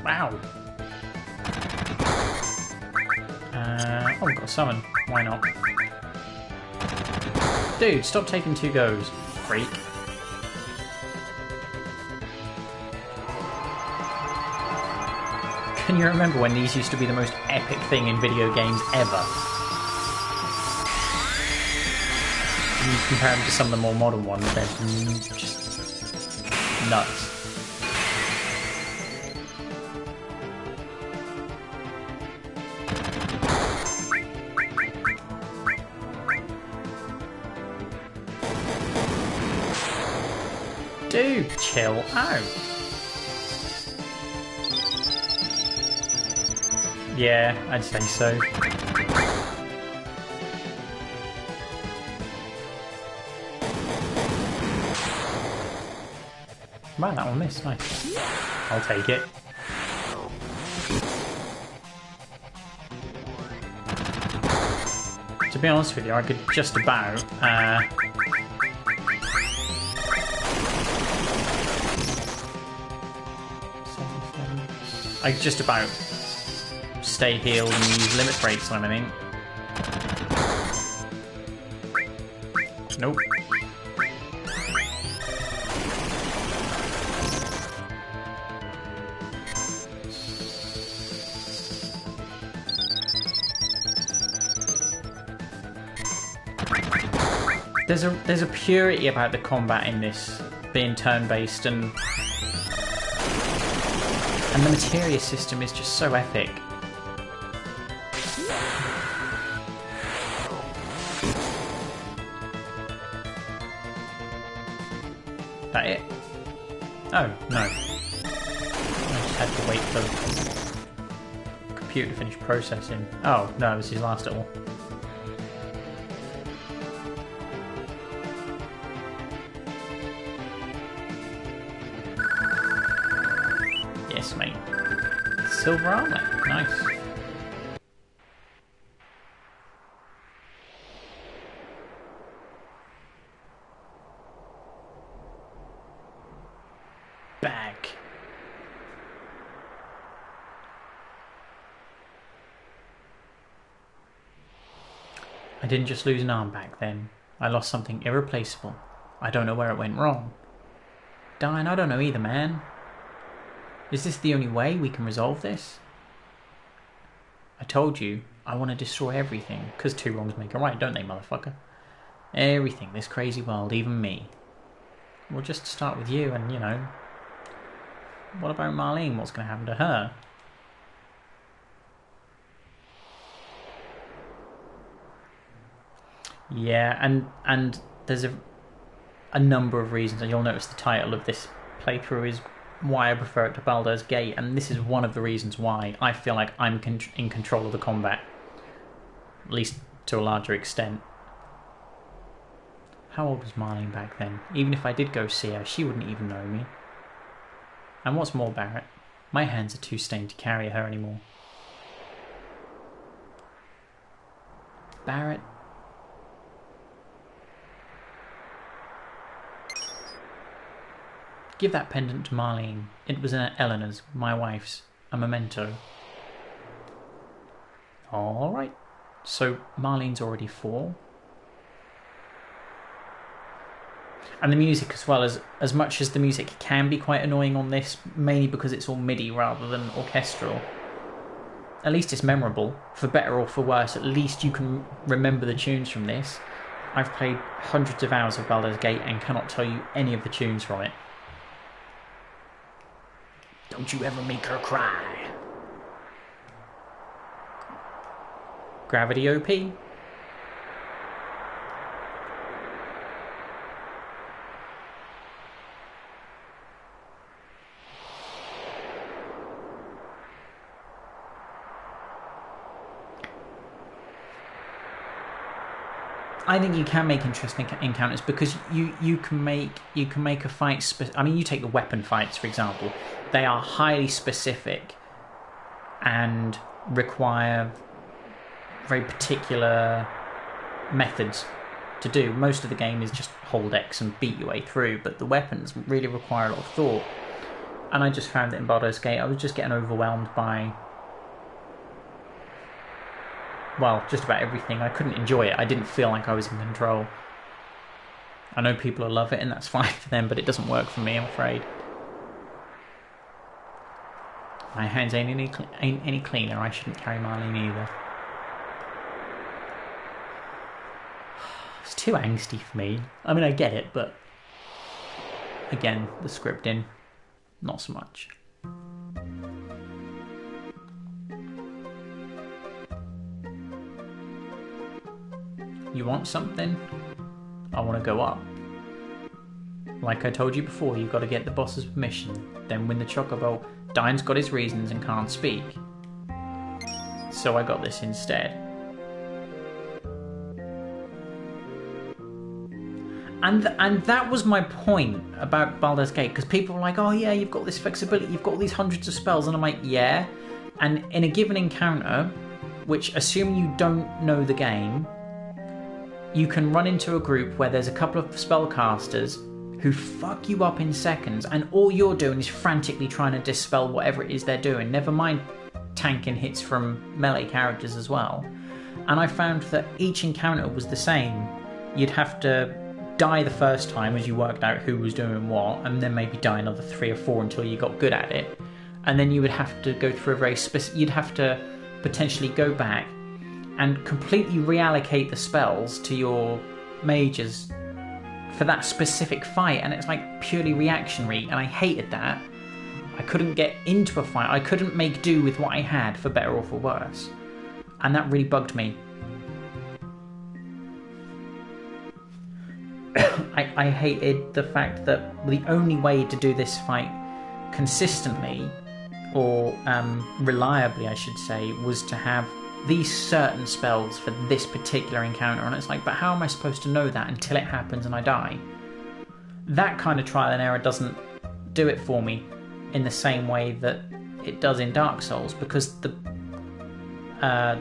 S1: Wow. Oh, we've got a summon. Why not? Dude, stop taking 2 goes, freak. Can you remember when these used to be the most epic thing in video games ever? And you compare them to some of the more modern ones, they're just nuts. Dude, chill out. Yeah, I'd say so. Wow, that one missed. Nice. I'll take it. To be honest with you, I could just about I just about stay healed and use limit breaks on anything. Nope. there's a purity about the combat in this being turn-based, and the materia system is just so epic. That it? Oh, no. I just had to wait for the computer to finish processing. Oh, no, it was his last all. Yes, mate. Silver armor. Nice. Back. I didn't just lose an arm back then. I lost something irreplaceable. I don't know where it went wrong. Darn, I don't know either, man. Is this the only way we can resolve this? I told you, I want to destroy everything, 'cause two wrongs make a right, don't they, motherfucker? Everything, this crazy world, even me. Well, just to start with you, and, you know... What about Marlene? What's going to happen to her? Yeah, and there's a number of reasons, and you'll notice the title of this playthrough is why I prefer it to Baldur's Gate, and this is one of the reasons why I feel like I'm in control of the combat, at least to a larger extent. How old was Marlene back then? Even if I did go see her, she wouldn't even know me. And what's more, Barrett, my hands are too stained to carry her anymore. Barrett? Give that pendant to Marlene. It was Eleanor's, my wife's, a memento. Alright. So Marlene's already 4. And the music as well, as much as the music can be quite annoying on this, mainly because it's all MIDI rather than orchestral, at least it's memorable. For better or for worse, at least you can remember the tunes from this. I've played hundreds of hours of Baldur's Gate and cannot tell you any of the tunes from it. Don't you ever make her cry. Gravity OP. I think you can make interesting encounters because you can make a fight. I mean, you take the weapon fights for example; they are highly specific and require very particular methods to do. Most of the game is just hold X and beat your way through, but the weapons really require a lot of thought. And I just found that in Baldur's Gate, I was just getting overwhelmed by, well, just about everything. I couldn't enjoy it. I didn't feel like I was in control. I know people will love it, and that's fine for them, but it doesn't work for me, I'm afraid. My hands ain't any cleaner. I shouldn't carry Marlene either. It's too angsty for me. I mean, I get it, but again, the scripting, not so much. You want something? I want to go up. Like I told you before, you've got to get the boss's permission, then win the chocobo. Dine's got his reasons and can't speak. So I got this instead. And that was my point about Baldur's Gate, because people were like, oh yeah, you've got this flexibility, you've got all these hundreds of spells, and I'm like, yeah. And in a given encounter, which assume you don't know the game, you can run into a group where there's a couple of spellcasters who fuck you up in seconds, and all you're doing is frantically trying to dispel whatever it is they're doing, never mind tanking hits from melee characters as well. And I found that each encounter was the same. You'd have to die the first time as you worked out who was doing what, and then maybe die another 3 or 4 until you got good at it. And then you would have to go through a very you'd have to potentially go back and completely reallocate the spells to your mages for that specific fight, and it's like purely reactionary, and I hated that. I couldn't get into a fight. I couldn't make do with what I had, for better or for worse. And that really bugged me. I hated the fact that the only way to do this fight consistently, or reliably I should say, was to have these certain spells for this particular encounter. And it's like, but how am I supposed to know that until it happens and I die? That kind of trial and error doesn't do it for me in the same way that it does in Dark Souls, because the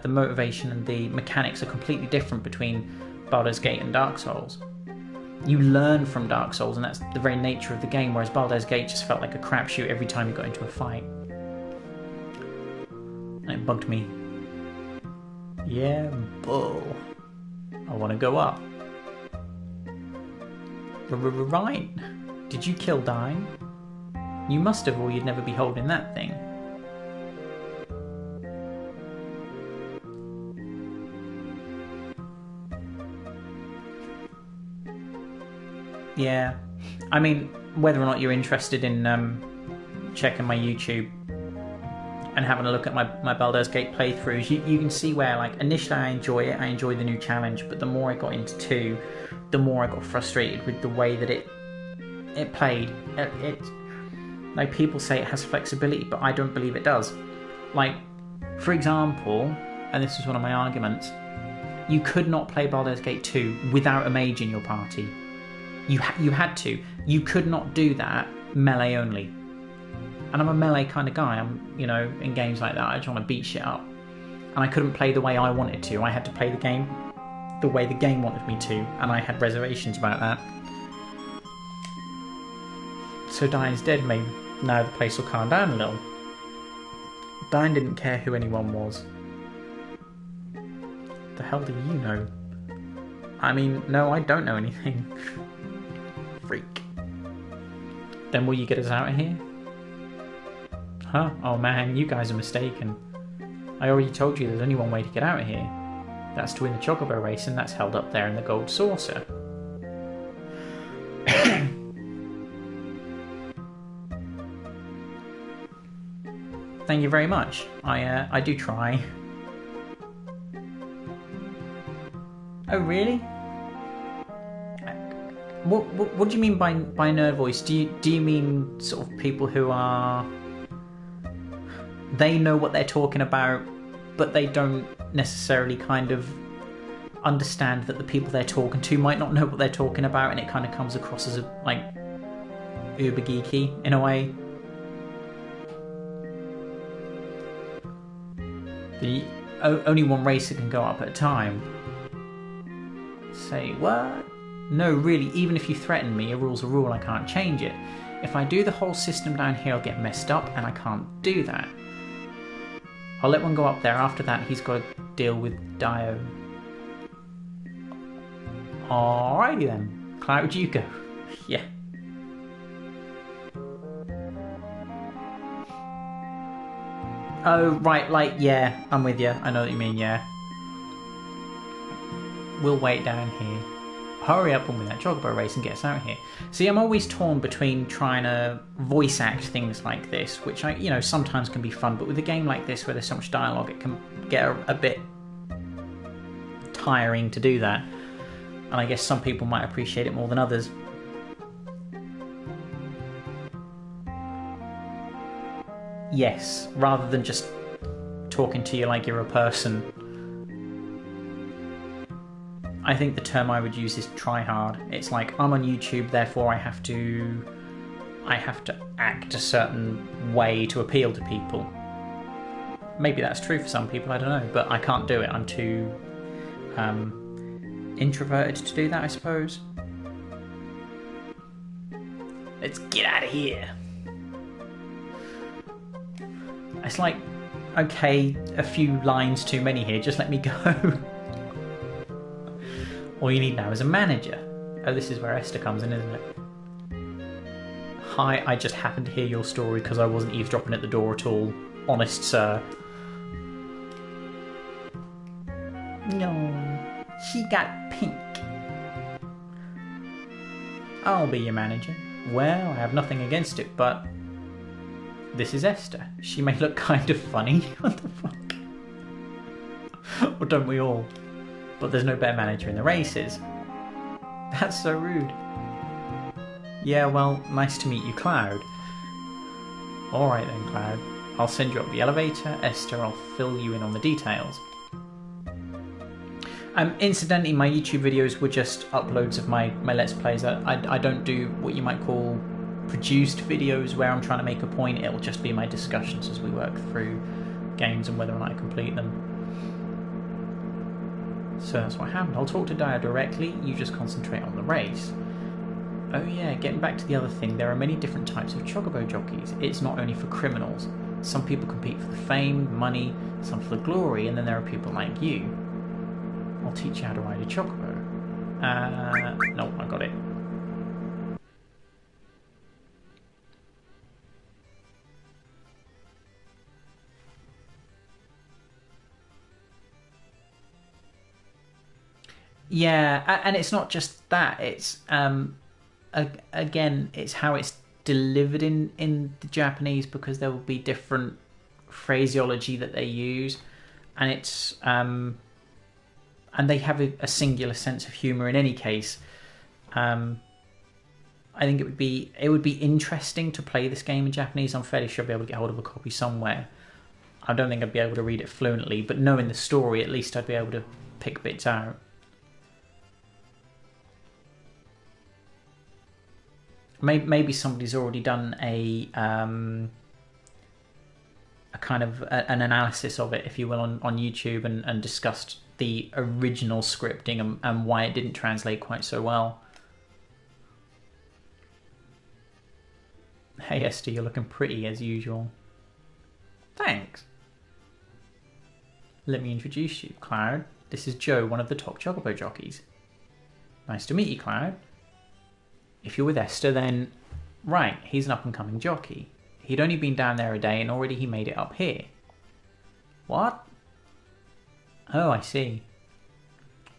S1: motivation and the mechanics are completely different between Baldur's Gate and Dark Souls. You learn from Dark Souls, and that's the very nature of the game, whereas Baldur's Gate just felt like a crapshoot every time you got into a fight. And it bugged me. Yeah, bull. I want to go up. Right. Did you kill Dine? You must have, or you'd never be holding that thing. Yeah. I mean, whether or not you're interested in checking my YouTube and having a look at my Baldur's Gate playthroughs, you can see where, like, initially I enjoy it, I enjoy the new challenge, but the more I got into 2, the more I got frustrated with the way that it played. It like, people say it has flexibility, but I don't believe it does. Like, for example, and this was one of my arguments, you could not play Baldur's Gate 2 without a mage in your party. You had to. You could not do that melee only. And I'm a melee kind of guy. I'm, in games like that, I just want to beat shit up. And I couldn't play the way I wanted to. I had to play the game the way the game wanted me to, and I had reservations about that. So Dine's dead, maybe. Now the place will calm down a little. Dine didn't care who anyone was. The hell do you know? I mean, no, I don't know anything. Freak. Then will you get us out of here? Huh? Oh man, you guys are mistaken. I already told you there's only one way to get out of here. That's to win the Chocobo race, and that's held up there in the gold saucer. Thank you very much. I do try. Oh really? What do you mean by nerd voice? Do you mean sort of people who are, they know what they're talking about, but they don't necessarily kind of understand that the people they're talking to might not know what they're talking about, and it kind of comes across as like uber geeky in a way? The only one racer can go up at a time. Say what? No, really, even if you threaten me, a rule's a rule, I can't change it. If I do the whole system down here, I'll get messed up, and I can't do that. I'll let one go up there. After that, he's got to deal with Dio. Alrighty then. Cloud, you go. Yeah. Oh, right, like, yeah, I'm with you. I know what you mean, yeah. We'll wait down here. Hurry up and win that Chocobo race and get us out here. See, I'm always torn between trying to voice act things like this, which sometimes can be fun, but with a game like this where there's so much dialogue, it can get a bit tiring to do that. And I guess some people might appreciate it more than others. Yes, rather than just talking to you like you're a person. I think the term I would use is try hard. It's like, I'm on YouTube, therefore I have to act a certain way to appeal to people. Maybe that's true for some people, I don't know, but I can't do it. I'm too introverted to do that, I suppose. Let's get out of here. It's like, okay, a few lines too many here, just let me go. All you need now is a manager. Oh, this is where Esther comes in, isn't it? Hi, I just happened to hear your story because I wasn't eavesdropping at the door at all. Honest, sir. No, she got pink. I'll be your manager. Well, I have nothing against it, but this is Esther. She may look kind of funny. What the fuck? Or don't we all? But there's no better manager in the races. That's so rude. Yeah, well, nice to meet you, Cloud. Alright then, Cloud. I'll send you up the elevator. Esther, I'll fill you in on the details. Incidentally, my YouTube videos were just uploads of my Let's Plays. I don't do what you might call produced videos where I'm trying to make a point. It'll just be my discussions as we work through games and whether or not I complete them. So that's what happened. I'll talk to Dio directly, you just concentrate on the race. Oh yeah, getting back to the other thing, there are many different types of chocobo jockeys. It's not only for criminals. Some people compete for the fame, money, some for the glory, and then there are people like you. I'll teach you how to ride a chocobo. No, I got it. Yeah, and it's not just that. It's again, it's how it's delivered in the Japanese, because there will be different phraseology that they use, and it's and they have a singular sense of humour in any case. I think it would be interesting to play this game in Japanese. I'm fairly sure I'll be able to get hold of a copy somewhere. I don't think I'd be able to read it fluently, but knowing the story, at least I'd be able to pick bits out. Maybe somebody's already done a kind of an analysis of it, if you will, on YouTube and discussed the original scripting and why it didn't translate quite so well. Hey Esther, you're looking pretty as usual. Thanks. Let me introduce you, Cloud. This is Joe, one of the top chocobo jockeys. Nice to meet you, Cloud. If you're with Esther, then right, he's an up-and-coming jockey. He'd only been down there a day and already he made it up here. What? Oh, I see.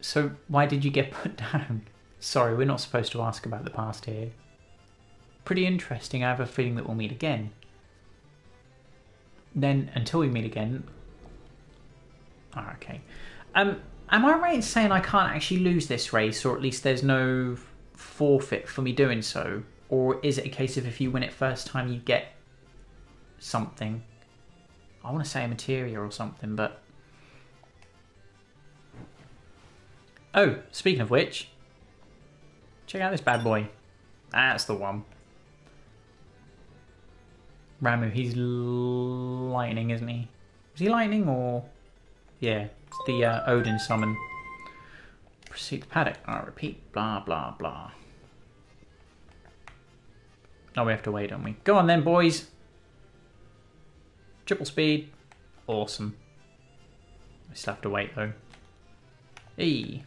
S1: So why did you get put down? Sorry, we're not supposed to ask about the past here. Pretty interesting. I have a feeling that we'll meet again. Then, until we meet again... Oh, okay. Am I right in saying I can't actually lose this race, or at least there's no forfeit for me doing so? Or is it a case of if you win it first time you get something? I want to say a materia or something, but... Oh, speaking of which, check out this bad boy. That's the one. Ramu, he's lightning, isn't he? Is he lightning or... Yeah, it's the Odin summon. Proceed to paddock. I repeat, blah, blah, blah. Oh, we have to wait, don't we? Go on then, boys. Triple speed. Awesome. We still have to wait, though. Hey.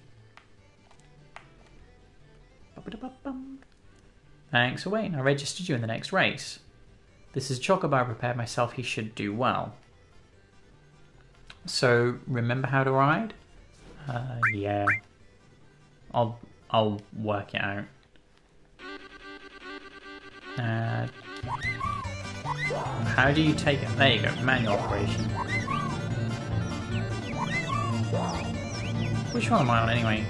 S1: Thanks for waiting. I registered you in the next race. This is Chocobo. I prepared myself. He should do well. So, remember how to ride? Yeah. I'll work it out. How do you take it? There you go. Manual operation. Which one am I on anyway?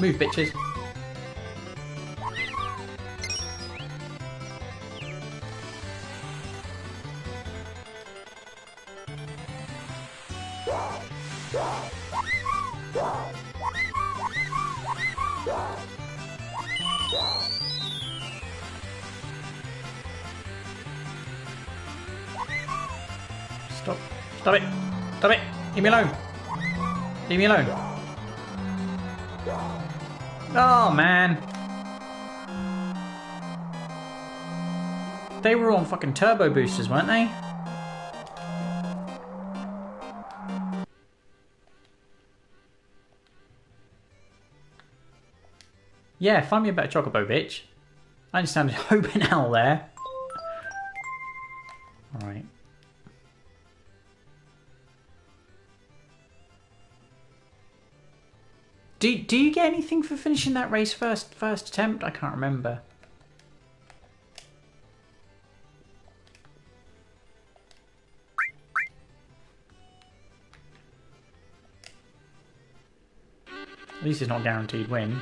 S1: Move, bitches. Stop. Stop it. Stop it. Leave me alone. Leave me alone. Oh, man. They were on fucking turbo boosters, weren't they? Yeah, find me a better chocobo, bitch. I understand open hell there. Alright. Do you get anything for finishing that race first attempt? I can't remember. At least it's not guaranteed win.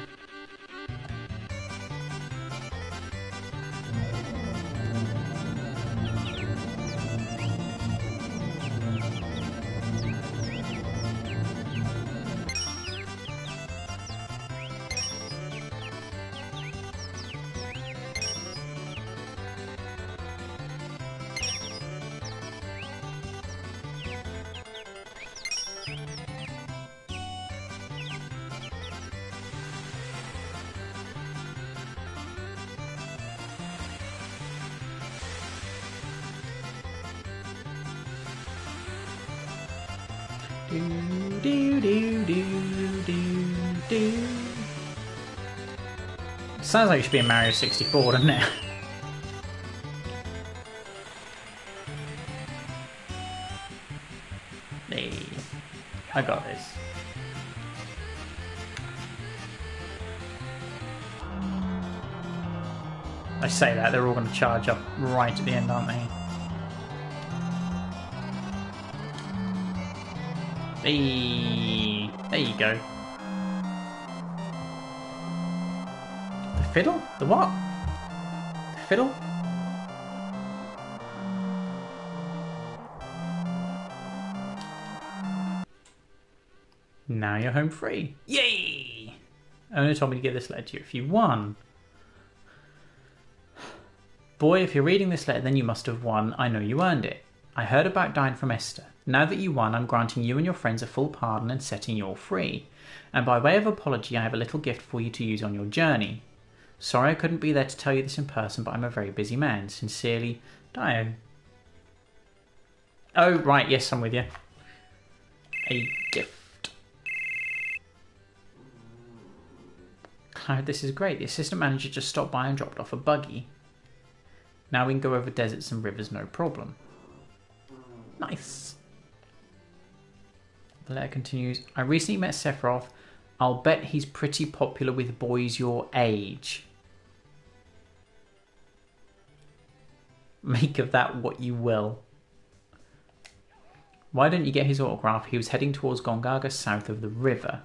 S1: Sounds like it should be a Mario 64, doesn't it? Hey, I got this. I say that, they're all going to charge up right at the end, aren't they? Hey, there you go. The fiddle? The what? The fiddle? Now you're home free. Yay! Owner told me to give this letter to you if you won. Boy, if you're reading this letter, then you must have won. I know you earned it. I heard about dying from Esther. Now that you won, I'm granting you and your friends a full pardon and setting you all free. And by way of apology, I have a little gift for you to use on your journey. Sorry I couldn't be there to tell you this in person, but I'm a very busy man. Sincerely, Dio. Oh, right, yes, I'm with you. A gift. Cloud, this is great. The assistant manager just stopped by and dropped off a buggy. Now we can go over deserts and rivers, no problem. Nice. The letter continues. I recently met Sephiroth. I'll bet he's pretty popular with boys your age. Make of that what you will. Why don't you get his autograph? He was heading towards Gongaga south of the river.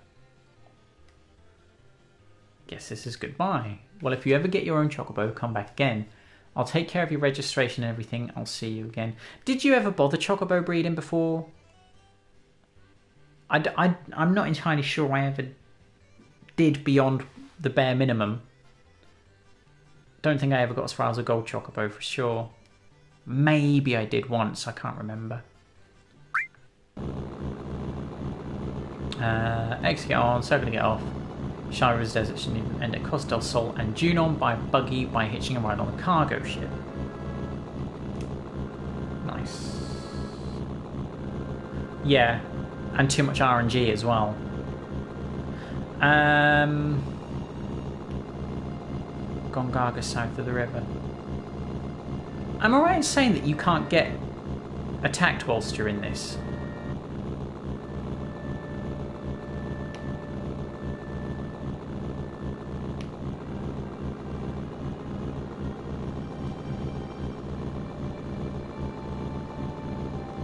S1: Guess this is goodbye. Well, if you ever get your own chocobo, come back again. I'll take care of your registration and everything. I'll see you again. Did you ever bother chocobo breeding before? I'm not entirely sure I ever did beyond the bare minimum. Don't think I ever got as far as a gold chocobo for sure. Maybe I did once, I can't remember. X to get on, Circle to get off. Shira's Desert should even end at Costa del Sol and Junon by buggy by hitching a ride on the cargo ship. Nice. Yeah, and too much RNG as well. Gongaga south of the river. Am I right in saying that you can't get attacked whilst you're in this?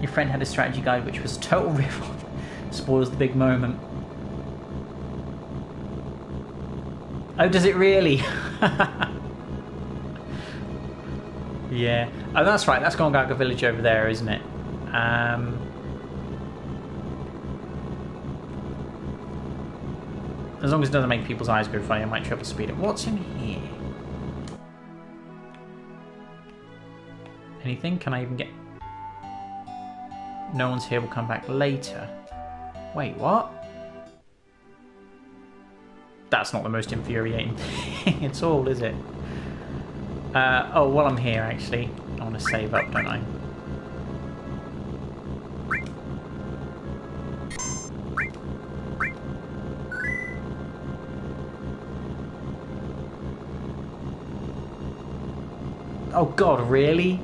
S1: Your friend had a strategy guide which was total riff-off. Spoils the big moment. Oh, does it really? Yeah. Oh, that's right. That's Gongaga Village over there, isn't it? As long as it doesn't make people's eyes go funny, I might triple speed it. What's in here? Anything? Can I even get... No one's here, we'll come back later. Wait, what? That's not the most infuriating thing at all, is it? Oh, while I'm here, actually, I want to save up, don't I? Oh God, really?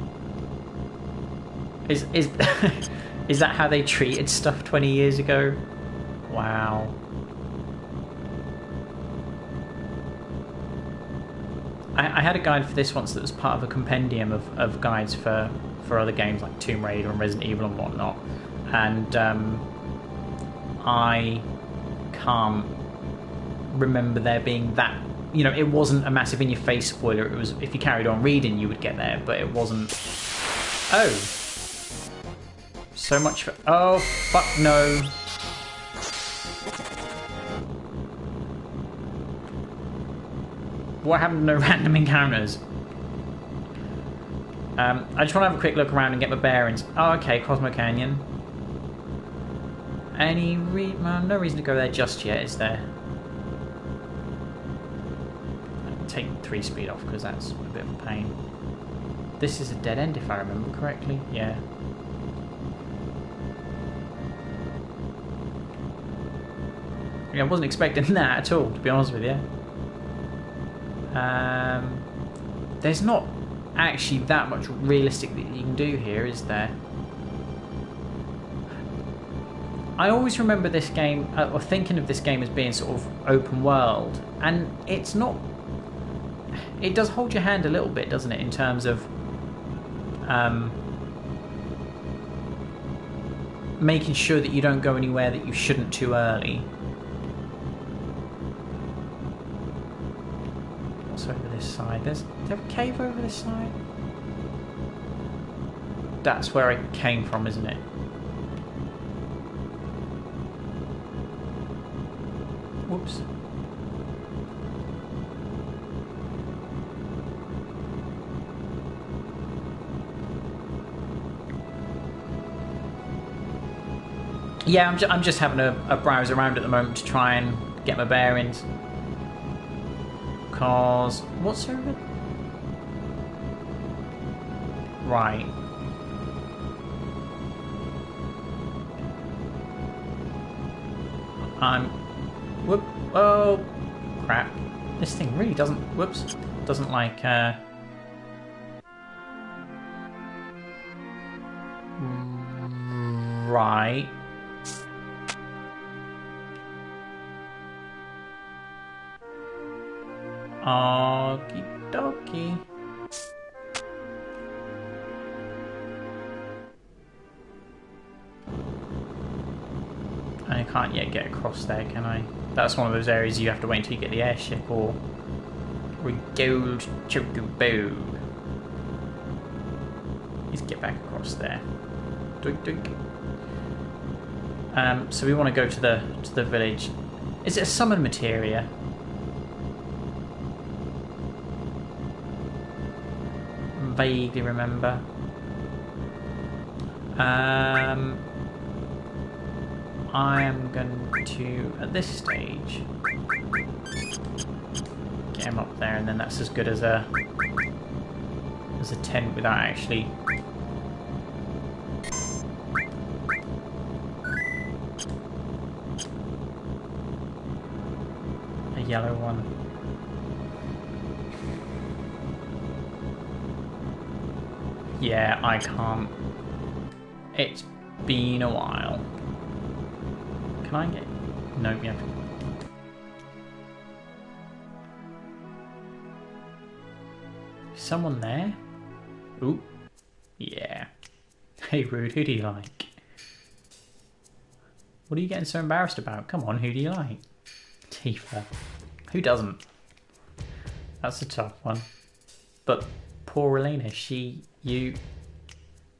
S1: Is is that how they treated stuff 20 years ago? Wow. I had a guide for this once that was part of a compendium of guides for other games like Tomb Raider and Resident Evil and whatnot, and I can't remember there being that. You know, it wasn't a massive in-your-face spoiler. It was, if you carried on reading, you would get there, but it wasn't. Oh, so much for. Oh, fuck no. What happened to no random encounters? I just want to have a quick look around and get my bearings. Oh, okay, Cosmo Canyon. Well, no reason to go there just yet, is there? Take 3-speed off because that's a bit of a pain. This is a dead end if I remember correctly. Yeah. I wasn't expecting that at all, to be honest with you. There's not actually that much realistic that you can do here, is there? I always remember this game, or thinking of this game as being sort of open world, and it's not. It does hold your hand a little bit, doesn't it, in terms of making sure that you don't go anywhere that you shouldn't too early. What's over this side? Is there a cave over this side? That's where I came from, isn't it? Whoops. Yeah, I'm just having a browse around at the moment to try and get my bearings. Cause what's over? Right. Whoop. Oh, crap! This thing really doesn't. Whoops. Doesn't like. Right. Okie dokie. I can't yet get across there, can I? That's one of those areas you have to wait until you get the airship or gold chocobo. Let's get back across there. Doink doink. So we want to go to the village. Is it a summon materia? Vaguely remember. I am going to, at this stage, get him up there, and then that's as good as a tent without actually. A yellow one. Yeah, I can't. It's been a while. Can I get... No, yeah. Is someone there? Ooh. Yeah. Hey, Rude, who do you like? What are you getting so embarrassed about? Come on, who do you like? Tifa. Who doesn't? That's a tough one. But poor Elena,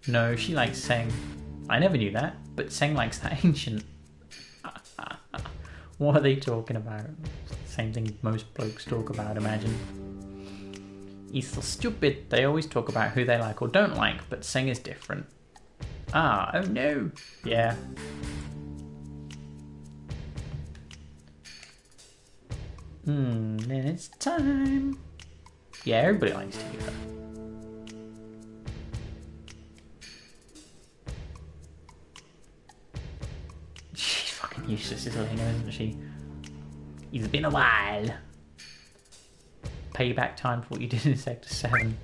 S1: No, she likes Seng. I never knew that, but Seng likes that ancient. What are they talking about? Same thing most blokes talk about, imagine. He's so stupid. They always talk about who they like or don't like, but Seng is different. Ah, oh no. Yeah. Then it's time. Yeah, everybody likes Tifa. She's fucking useless, is Elena, isn't she? It's been a while. Payback time for what you did in Sector 7.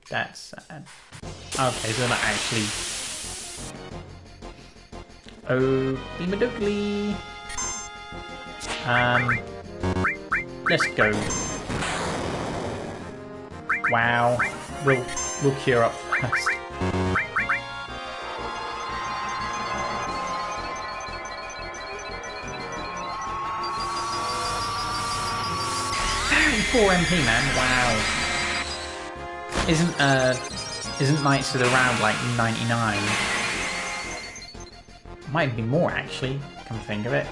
S1: That's sad. Okay, so they're not actually... Oh, Demadugly. Let's go. Wow. We'll cure up first. Four MP, man. Wow. Isn't Knights of the Round like 99? Might be more actually. Come to think of it.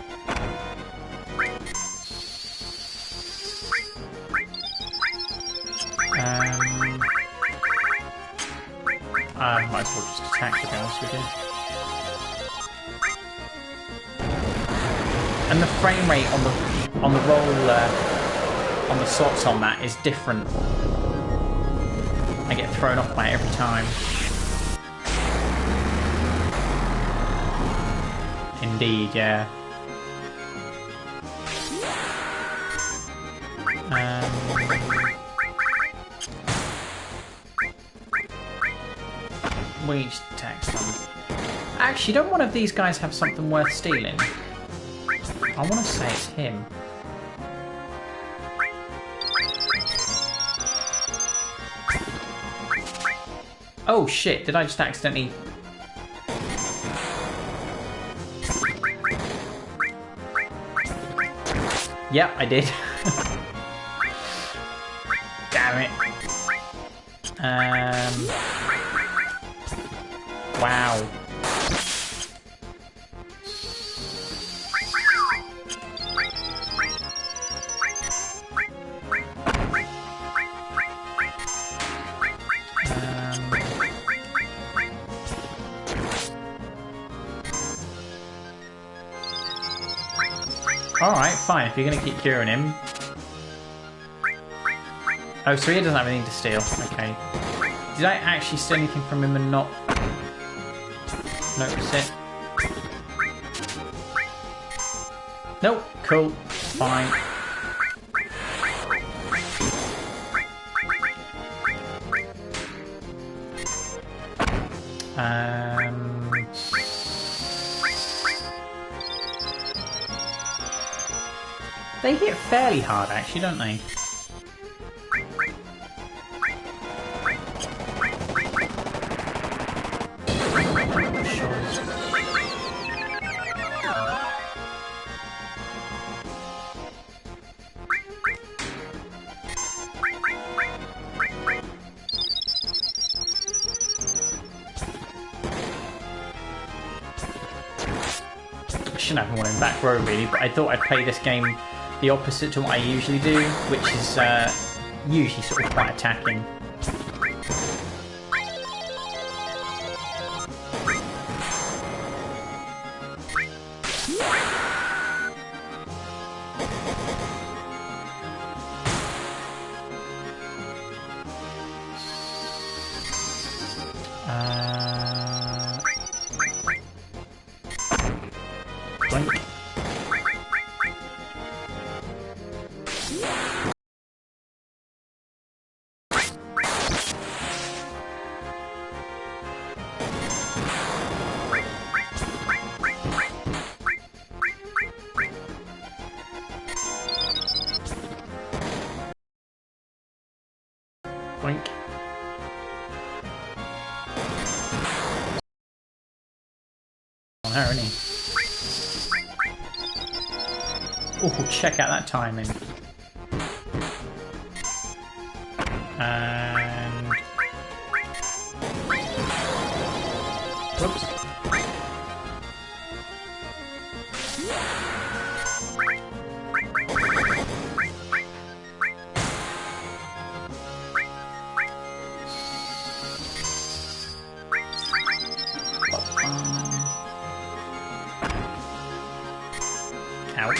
S1: I might as well just attack, to be honest with you. And the frame rate on the roll on the slots on that is different. I get thrown off by it every time. Indeed, yeah. We just attack some. Actually, don't one of these guys have something worth stealing? I want to say it's him. Oh shit, did I just accidentally... Yep, I did. Damn it. Wow. Alright, fine, if you're going to keep curing him. Oh, so he doesn't have anything to steal. Okay. Did I actually steal anything from him and not notice it? Nope, cool, fine. They hit fairly hard, actually, don't they? I shouldn't have one in back row, really, but I thought I'd play this game the opposite to what I usually do, which is usually sort of quite attacking. Blink. Blink. On her, isn't he? Oh, check out that timing. And... whoops. Ouch.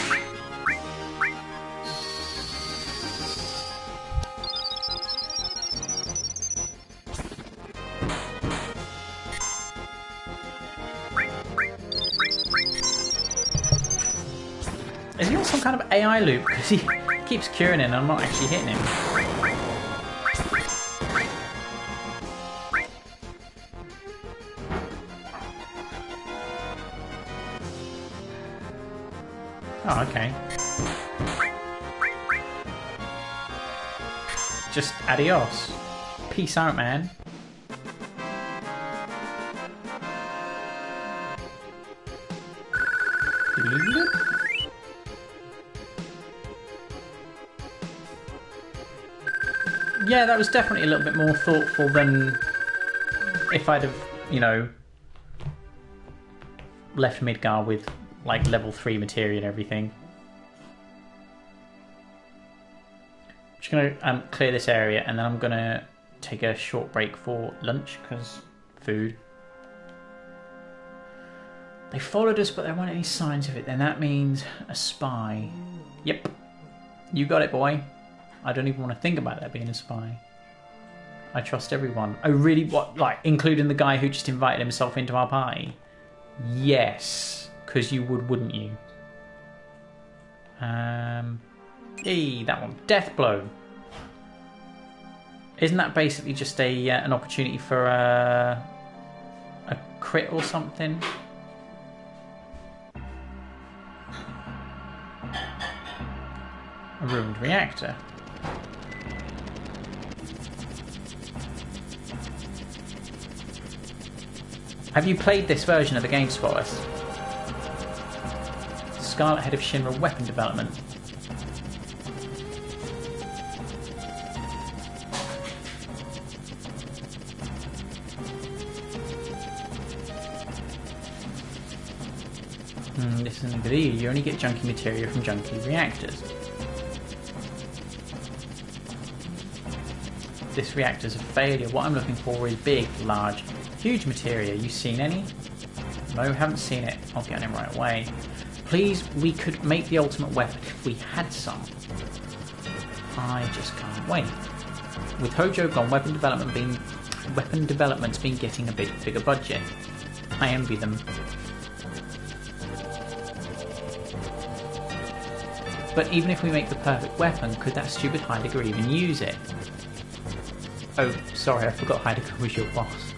S1: Is he on some kind of AI loop? Because he keeps curing it and I'm not actually hitting him. Oh, okay. Just adios. peace out, man. Yeah, that was definitely a little bit more thoughtful than if I'd have, you know, left Midgar with like level 3 materia and everything. I'm just going to clear this area and then I'm going to take a short break for lunch because food. They followed us but there weren't any signs of it. Then that means a spy. Yep. You got it, boy. I don't even want to think about that being a spy. I trust everyone. Oh, really? What? Like, including the guy who just invited himself into our party? Yes. Because you would, wouldn't you? Hey, that one. Death blow. Isn't that basically just an opportunity for a crit or something? A ruined reactor. Have you played this version of the game, Spoilers? Scarlet Head of Shinra weapon development. This isn't good either. You only get junky materia from junky reactors. This reactor's a failure. What I'm looking for is big, large, huge materia. You seen any? No, haven't seen it. I'll get on him right away. Please, we could make the ultimate weapon if we had some. I just can't wait. With Hojo gone, weapon development's been getting a bit bigger budget. I envy them. But even if we make the perfect weapon, could that stupid Heidegger even use it? Oh, sorry, I forgot Heidegger was your boss.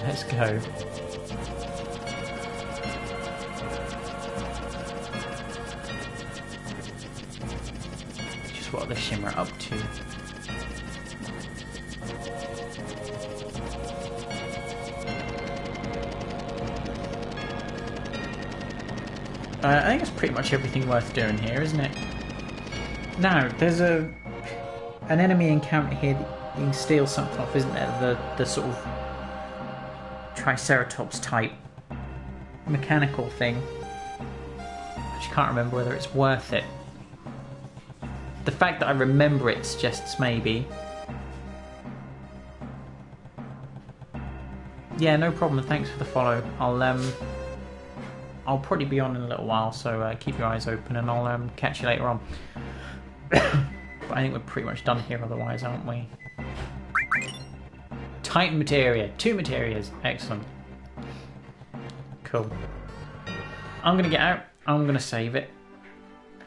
S1: Let's go. Just what are the Shinra up to? I think it's pretty much everything worth doing here, isn't it? Now, there's an enemy encounter here that you can steal something off, isn't there? The sort of Triceratops type mechanical thing. I just can't remember whether it's worth it. The fact that I remember it suggests maybe. Yeah, no problem. Thanks for the follow. I'll probably be on in a little while, so keep your eyes open and I'll catch you later on. But I think we're pretty much done here otherwise, aren't we? Titan materia. 2 materias. Excellent. Cool. I'm going to get out. I'm going to save it.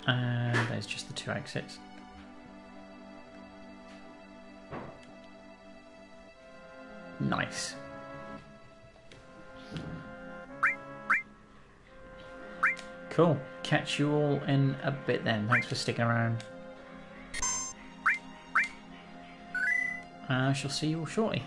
S1: And there's just the 2 exits. Nice. Cool. Catch you all in a bit then. Thanks for sticking around. I shall see you all shortly.